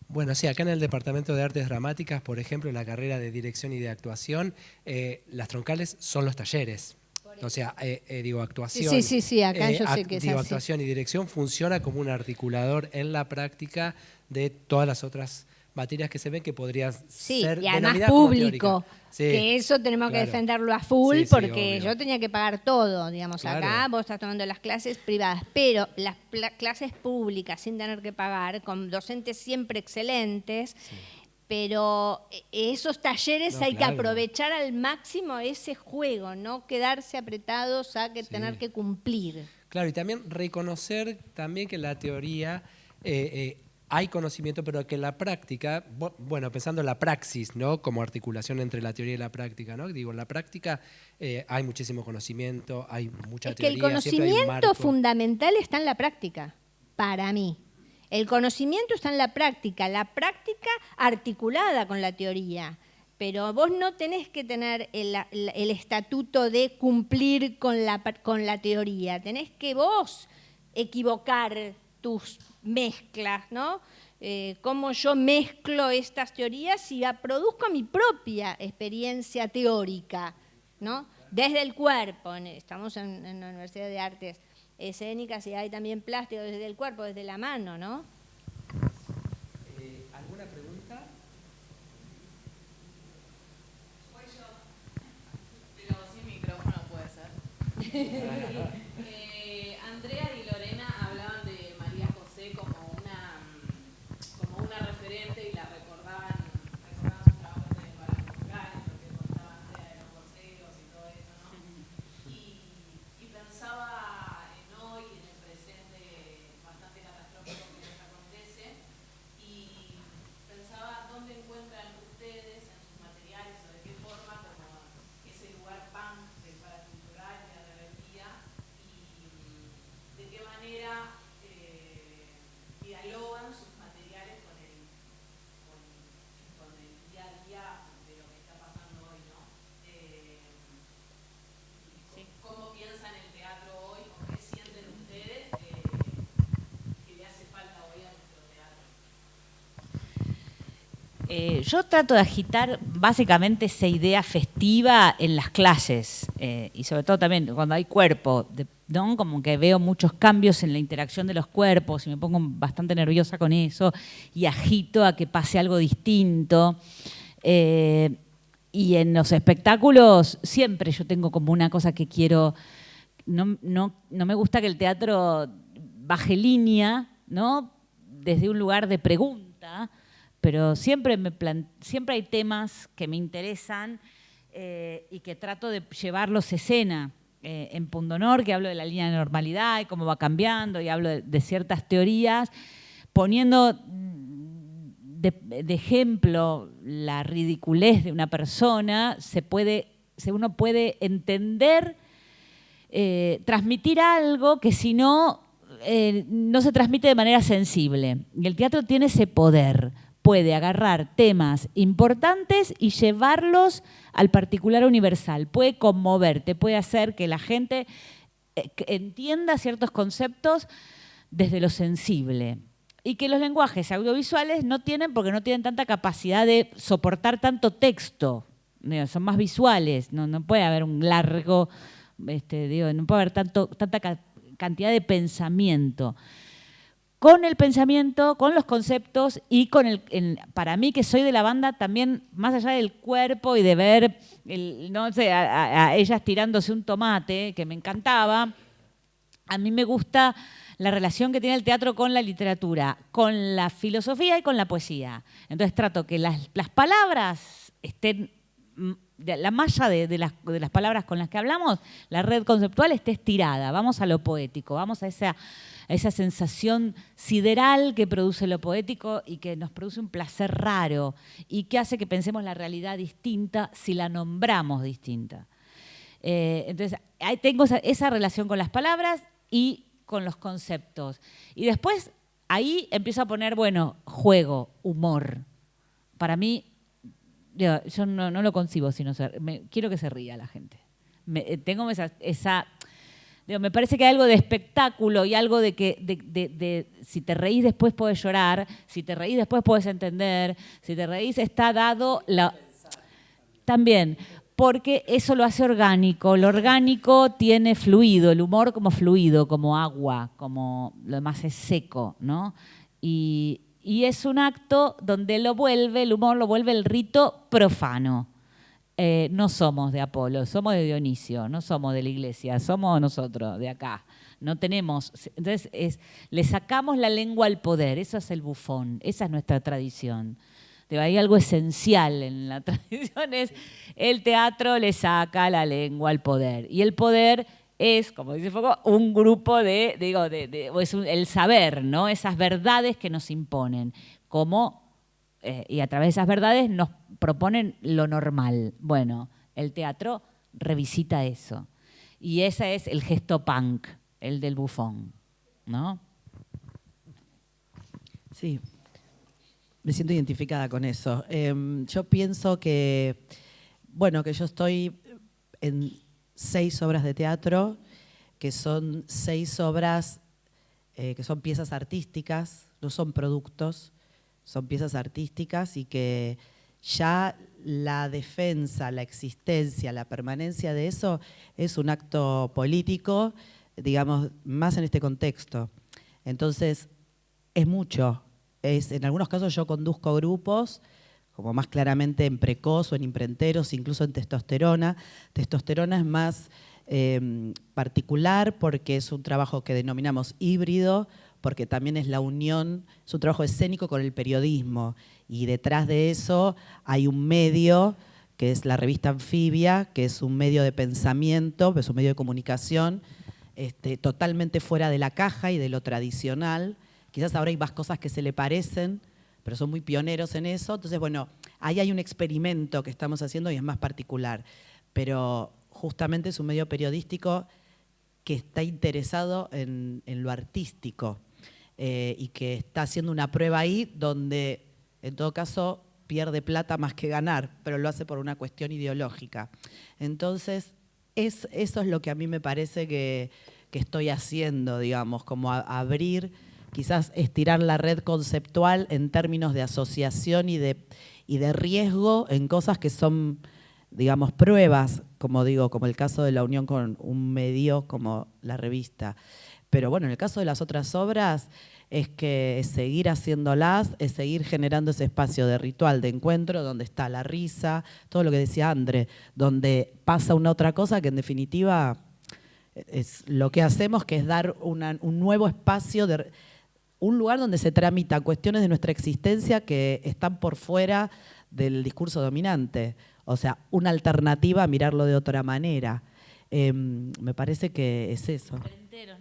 Bueno, sí, acá en el Departamento de Artes Dramáticas, por ejemplo, en la carrera de Dirección y de Actuación, las troncales son los talleres. O sea, digo, actuación. Sí, acá yo sé que es así. Actuación y dirección funciona como un articulador en la práctica de todas las otras materias que se ven que podrían ser y además denominadas como público, sí, que eso tenemos que defenderlo a full, porque yo tenía que pagar todo, digamos, acá vos estás tomando las clases privadas, pero las clases públicas sin tener que pagar, con docentes siempre excelentes, pero esos talleres hay que aprovechar al máximo ese juego, no quedarse apretados a tener que cumplir. Claro, y también reconocer también que la teoría hay conocimiento, pero que la práctica, bueno, pensando en la praxis, ¿no? Como articulación entre la teoría y la práctica, ¿no? Digo, en la práctica hay muchísimo conocimiento, hay mucha teoría. Es que el conocimiento fundamental está en la práctica, para mí. El conocimiento está en la práctica articulada con la teoría, pero vos no tenés que tener el estatuto de cumplir con la teoría, tenés que vos equivocar tus mezclas, ¿no? Cómo yo mezclo estas teorías y produzco mi propia experiencia teórica, ¿no? Desde el cuerpo, estamos en la Universidad de Artes Escénicas y hay también plástico desde el cuerpo, desde la mano, ¿no? ¿Alguna pregunta? Voy yo, pero sin micrófono puede ser. Andrea y Lorena hablaban de María José como una referente y la recordaban sus trabajos en el Balón Musicales, porque contaba Andrea de los bolseros y todo eso, ¿no? Y pensaba en hoy, en el presente bastante catastrófico que nos acontece, y pensaba dónde encuentran ustedes en sus materiales o de qué forma como ese lugar punk del paracultural y la rebeldía, y de qué manera dialogan sus materiales con el día a día de lo que está pasando hoy, ¿no? ¿Cómo piensan el teatro hoy o qué sienten ustedes que le hace falta hoy a nuestro teatro? Yo trato de agitar básicamente esa idea festiva en las clases y sobre todo también cuando hay cuerpo, ¿no? Como que veo muchos cambios en la interacción de los cuerpos y me pongo bastante nerviosa con eso y agito a que pase algo distinto. Y en los espectáculos siempre yo tengo como una cosa que quiero, no me gusta que el teatro baje línea, ¿no? Desde un lugar de pregunta, pero siempre hay temas que me interesan y que trato de llevarlos a escena. En Pundonor, que hablo de la línea de normalidad y cómo va cambiando, y hablo de ciertas teorías, poniendo de ejemplo la ridiculez de una persona, uno puede entender, transmitir algo que si no, no se transmite de manera sensible. Y el teatro tiene ese poder. Puede agarrar temas importantes y llevarlos al particular universal. Puede conmoverte, puede hacer que la gente entienda ciertos conceptos desde lo sensible. Y que los lenguajes audiovisuales no tienen, porque no tienen tanta capacidad de soportar tanto texto. Son más visuales, no puede haber un largo, no puede haber tanta cantidad de pensamiento. Con el pensamiento, con los conceptos y con para mí que soy de la banda también, más allá del cuerpo y de ver, no sé, a ellas tirándose un tomate, que me encantaba, a mí me gusta la relación que tiene el teatro con la literatura, con la filosofía y con la poesía. Entonces trato que las palabras estén, la malla de las palabras con las que hablamos, la red conceptual esté estirada. Vamos a lo poético, vamos a esa sensación sideral que produce lo poético y que nos produce un placer raro y que hace que pensemos la realidad distinta si la nombramos distinta. Entonces, ahí tengo esa relación con las palabras y con los conceptos. Y después, ahí empiezo a poner, juego, humor. Para mí, yo no lo concibo sino quiero que se ría la gente. Tengo me parece que hay algo de espectáculo y algo de que si te reís después podés llorar, si te reís después podés entender, si te reís está dado también, porque eso lo hace orgánico. Lo orgánico tiene fluido, el humor como fluido, como agua, como lo demás es seco, ¿no? Y es un acto donde el humor lo vuelve el rito profano. No somos de Apolo, somos de Dionisio, no somos de la iglesia, somos nosotros, de acá. No tenemos, entonces le sacamos la lengua al poder, eso es el bufón, esa es nuestra tradición. Hay algo esencial en la tradición, es el teatro le saca la lengua al poder. Y el poder es, como dice Foucault, un grupo es el saber, ¿no? Esas verdades que nos imponen, y a través de esas verdades nos proponen lo normal. Bueno, el teatro revisita eso. Y ese es el gesto punk, el del bufón, ¿no? Sí, me siento identificada con eso. Yo pienso que yo estoy en 6 obras de teatro, que son 6 obras que son piezas artísticas, no son productos, son piezas artísticas y que ya la defensa, la existencia, la permanencia de eso es un acto político, digamos, más en este contexto. Entonces, es mucho. En algunos casos yo conduzco grupos, como más claramente en precoz o en imprenteros, incluso en testosterona. Testosterona es más particular porque es un trabajo que denominamos híbrido, porque también es la unión, es un trabajo escénico con el periodismo. Y detrás de eso hay un medio, que es la revista Anfibia, que es un medio de pensamiento, es un medio de comunicación, totalmente fuera de la caja y de lo tradicional. Quizás ahora hay más cosas que se le parecen, pero son muy pioneros en eso. Entonces, ahí hay un experimento que estamos haciendo y es más particular. Pero justamente es un medio periodístico que está interesado en lo artístico y que está haciendo una prueba ahí donde, en todo caso, pierde plata más que ganar, pero lo hace por una cuestión ideológica. Entonces, eso es lo que a mí me parece que estoy haciendo, digamos, como abrir, quizás estirar la red conceptual en términos de asociación y de riesgo en cosas que son, digamos, pruebas, como el caso de la unión con un medio como la revista. Pero en el caso de las otras obras es que es seguir haciéndolas, es seguir generando ese espacio de ritual, de encuentro, donde está la risa, todo lo que decía André, donde pasa una otra cosa que en definitiva es lo que hacemos, que es dar un nuevo espacio, un lugar donde se tramitan cuestiones de nuestra existencia que están por fuera del discurso dominante. O sea, una alternativa a mirarlo de otra manera. Me parece que es eso.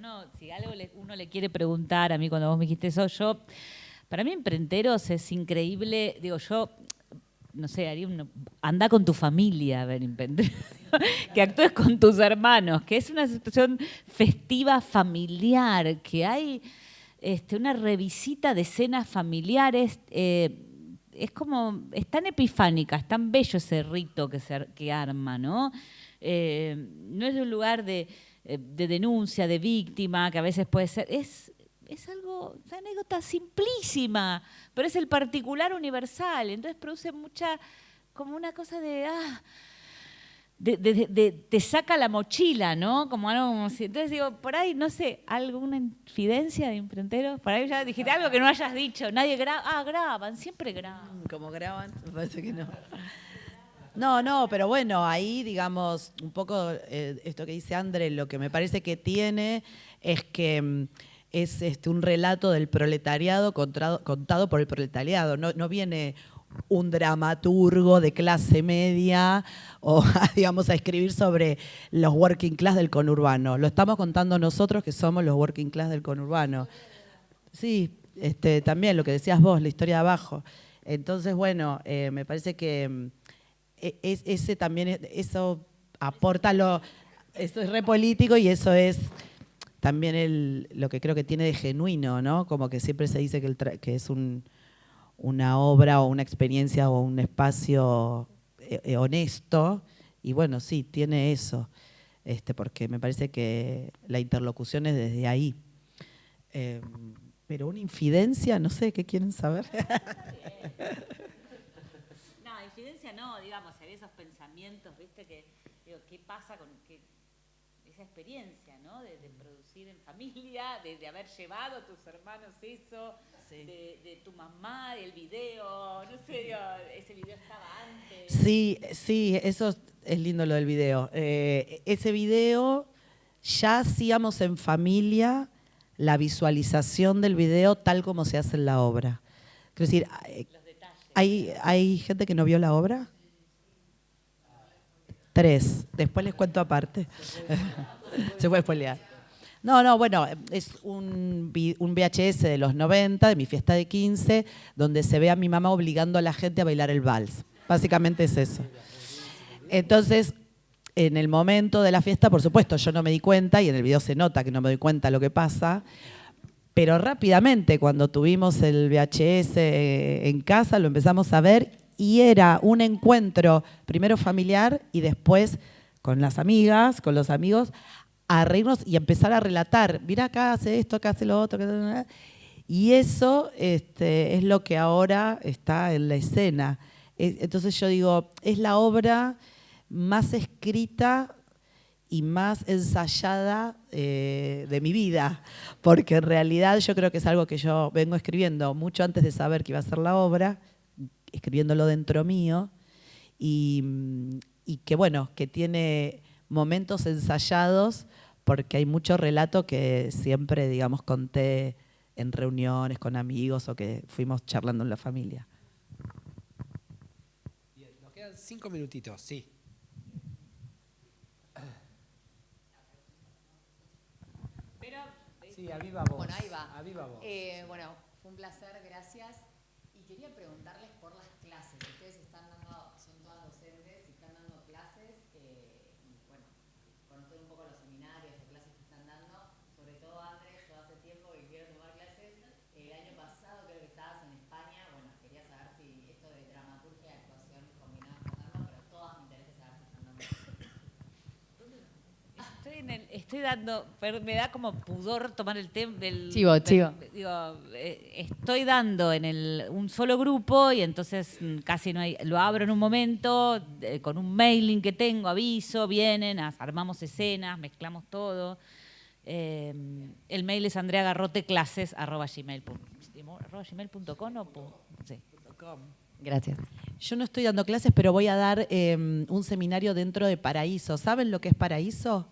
¿No? Si algo uno le quiere preguntar, a mí cuando vos me dijiste eso, Para mí Imprenteros es increíble, digo yo, no sé, anda con tu familia a ver Imprenteros, que actúes con tus hermanos, que es una situación festiva familiar, que hay una revisita de escenas familiares, es como, es tan epifánica, es tan bello ese rito que arma, ¿no? No es un lugar de denuncia, de víctima, que a veces puede ser, es algo, una anécdota simplísima, pero es el particular universal, entonces produce mucha, como una cosa de, te saca la mochila, ¿no? Como algo como si, entonces digo, por ahí, no sé, alguna infidencia de Imprenteros, por ahí ya dijiste algo que no hayas dicho, nadie graba, graban, siempre graban. Como graban, me parece que no. No, pero bueno, ahí digamos, un poco esto que dice André, lo que me parece que tiene es que es un relato del proletariado contado por el proletariado. No viene un dramaturgo de clase media o, digamos, a escribir sobre los working class del conurbano. Lo estamos contando nosotros que somos los working class del conurbano. Sí, también lo que decías vos, la historia de abajo. Entonces, bueno, me parece que ese también, eso aporta eso es re político y eso es también lo que creo que tiene de genuino, ¿no? Como que siempre se dice que es una obra o una experiencia o un espacio honesto, y bueno, sí, tiene eso, porque me parece que la interlocución es desde ahí. Pero una infidencia, no sé, ¿qué quieren saber? No, infidencia no, digamos, había esos pensamientos, ¿viste? Digo, ¿qué pasa con esa experiencia, ¿no? De producir en familia, de haber llevado a tus hermanos eso, sí. de tu mamá, el video, no sé, digo, ese video estaba antes. Sí, eso es lindo lo del video. Ese video ya hacíamos en familia la visualización del video tal como se hace en la obra. Quiero decir, ¿hay gente que no vio la obra? 3. Después les cuento aparte. Se puede spoilear. No, bueno, es un VHS de los 90, de mi fiesta de 15, donde se ve a mi mamá obligando a la gente a bailar el vals. Básicamente es eso. Entonces, en el momento de la fiesta, por supuesto, yo no me di cuenta, y en el video se nota que no me doy cuenta de lo que pasa, pero rápidamente, cuando tuvimos el VHS en casa, lo empezamos a ver, y era un encuentro, primero familiar, y después con las amigas, con los amigos, a reírnos y empezar a relatar. Mira, acá hace esto, acá hace lo otro. Y eso es lo que ahora está en la escena. Entonces yo digo, es la obra más escrita y más ensayada de mi vida, porque en realidad yo creo que es algo que yo vengo escribiendo mucho antes de saber que iba a ser la obra, escribiéndolo dentro mío, y que bueno, que tiene momentos ensayados, porque hay mucho relato que siempre, digamos, conté en reuniones con amigos o que fuimos charlando en la familia. Bien, nos quedan 5 minutitos, sí. Sí, a viva voz. Bueno, ahí va. A viva voz. Bueno, fue un placer, gracias. Y quería preguntarles por las clases. Ustedes están dando, son todas docentes y están dando clases. Y bueno, conocer un poco los seminarios o clases que están dando. Sobre todo, Andrés, yo hace tiempo que quiero tomar clases. El año pasado creo que estabas en España. Bueno, quería saber si esto de dramaturgia y actuación combinado están dando, pero todas me interesa saber si están dando. Estoy dando, pero me da como pudor tomar el tema del... Chivo. Digo, estoy dando en un solo grupo y entonces casi no hay... Lo abro en un momento, con un mailing que tengo, aviso, vienen, armamos escenas, mezclamos todo. El mail es andreagarroteclases@gmail.com o sí. Gracias. Yo no estoy dando clases, pero voy a dar un seminario dentro de Paraíso. ¿Saben lo que es Paraíso?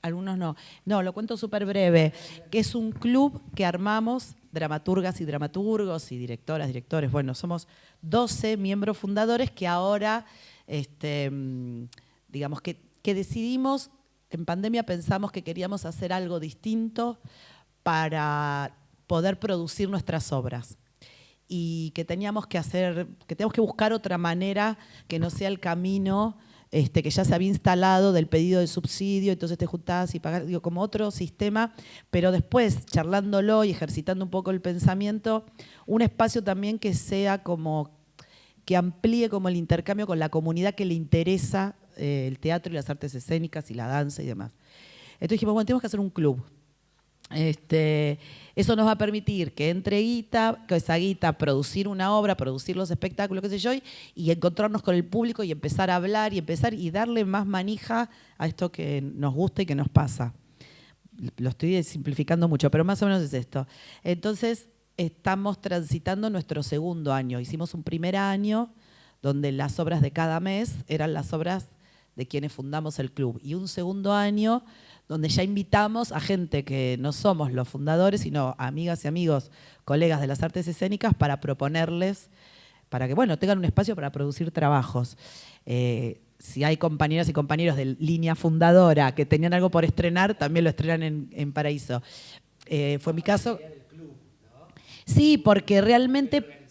Algunos no. No, lo cuento súper breve, que es un club que armamos, dramaturgas y dramaturgos y directoras, directores. Bueno, somos 12 miembros fundadores que ahora, digamos, que decidimos, en pandemia pensamos que queríamos hacer algo distinto para poder producir nuestras obras. Y que teníamos que buscar otra manera que no sea el camino que ya se había instalado del pedido de subsidio, entonces te juntás y pagás, digo, como otro sistema, pero después, charlándolo y ejercitando un poco el pensamiento, un espacio también que sea como, que amplíe como el intercambio con la comunidad que le interesa el teatro y las artes escénicas y la danza y demás. Entonces dijimos, bueno, tenemos que hacer un club. Eso nos va a permitir que entre guita, que esa guita, producir una obra, producir los espectáculos, qué sé yo, y encontrarnos con el público y empezar a hablar y darle más manija a esto que nos gusta y que nos pasa. Lo estoy simplificando mucho, pero más o menos es esto. Entonces, estamos transitando nuestro segundo año. Hicimos un primer año donde las obras de cada mes eran las obras de quienes fundamos el club, y un segundo año donde ya invitamos a gente que no somos los fundadores, sino amigas y amigos, colegas de las artes escénicas, para proponerles, para que bueno, tengan un espacio para producir trabajos. Si hay compañeras y compañeros de línea fundadora que tenían algo por estrenar, también lo estrenan en Paraíso. Fue mi caso. Sí, porque realmente...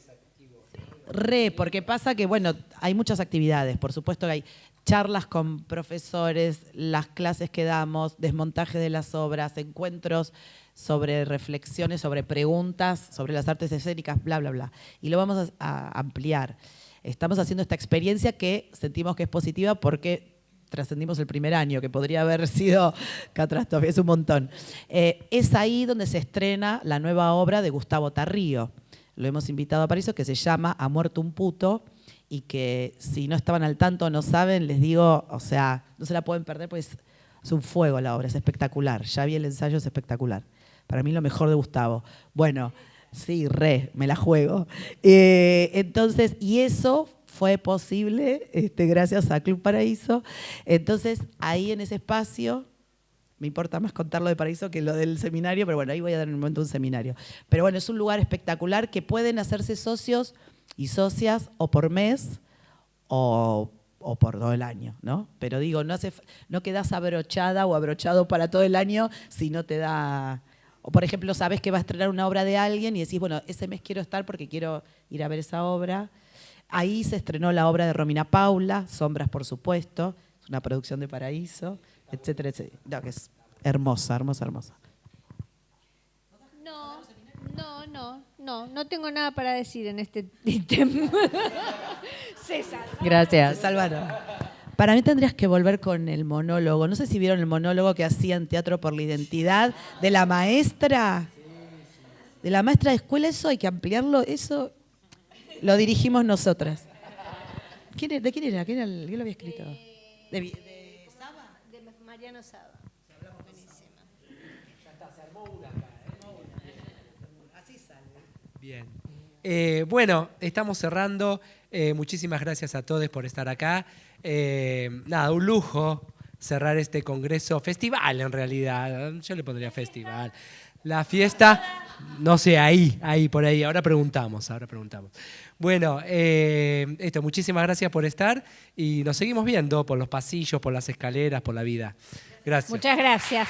porque pasa que, bueno, hay muchas actividades, por supuesto que hay charlas con profesores, las clases que damos, desmontaje de las obras, encuentros sobre reflexiones, sobre preguntas, sobre las artes escénicas, bla, bla, bla. Y lo vamos a ampliar. Estamos haciendo esta experiencia que sentimos que es positiva porque trascendimos el primer año, que podría haber sido catástrofe, es un montón. Es ahí donde se estrena la nueva obra de Gustavo Tarrío. Lo hemos invitado a Paraíso, que se llama Ha muerto un puto, y que si no estaban al tanto o no saben, les digo, o sea, no se la pueden perder, pues es un fuego la obra, es espectacular. Ya vi el ensayo, es espectacular. Para mí lo mejor de Gustavo. Bueno, sí, me la juego. Entonces, y eso fue posible gracias a Club Paraíso. Entonces, ahí en ese espacio, me importa más contarlo de Paraíso que lo del seminario, pero bueno, ahí voy a dar en un momento un seminario. Pero bueno, es un lugar espectacular que pueden hacerse socios y socias o por mes o por todo el año, ¿no? Pero digo, no quedás abrochada o abrochado para todo el año si no te da... O por ejemplo, sabes que va a estrenar una obra de alguien y decís, bueno, ese mes quiero estar porque quiero ir a ver esa obra. Ahí se estrenó la obra de Romina Paula, Sombras, por supuesto, es una producción de Paraíso, etcétera, etcétera. No, que es hermosa, hermosa, hermosa. No tengo nada para decir en este tema. César. Gracias. Se salvaron. Para mí tendrías que volver con el monólogo. No sé si vieron el monólogo que hacía en Teatro por la Identidad de la maestra. De la maestra de escuela, eso hay que ampliarlo. Eso lo dirigimos nosotras. ¿De quién era? ¿Quién lo había escrito? ¿De Saba? De Mariano Saba. Bien. Bueno, estamos cerrando. Muchísimas gracias a todos por estar acá. Nada, un lujo cerrar este congreso, festival en realidad. Yo le pondría festival. La fiesta, no sé, ahí, por ahí. Ahora preguntamos. Bueno, muchísimas gracias por estar y nos seguimos viendo por los pasillos, por las escaleras, por la vida. Gracias. Muchas gracias.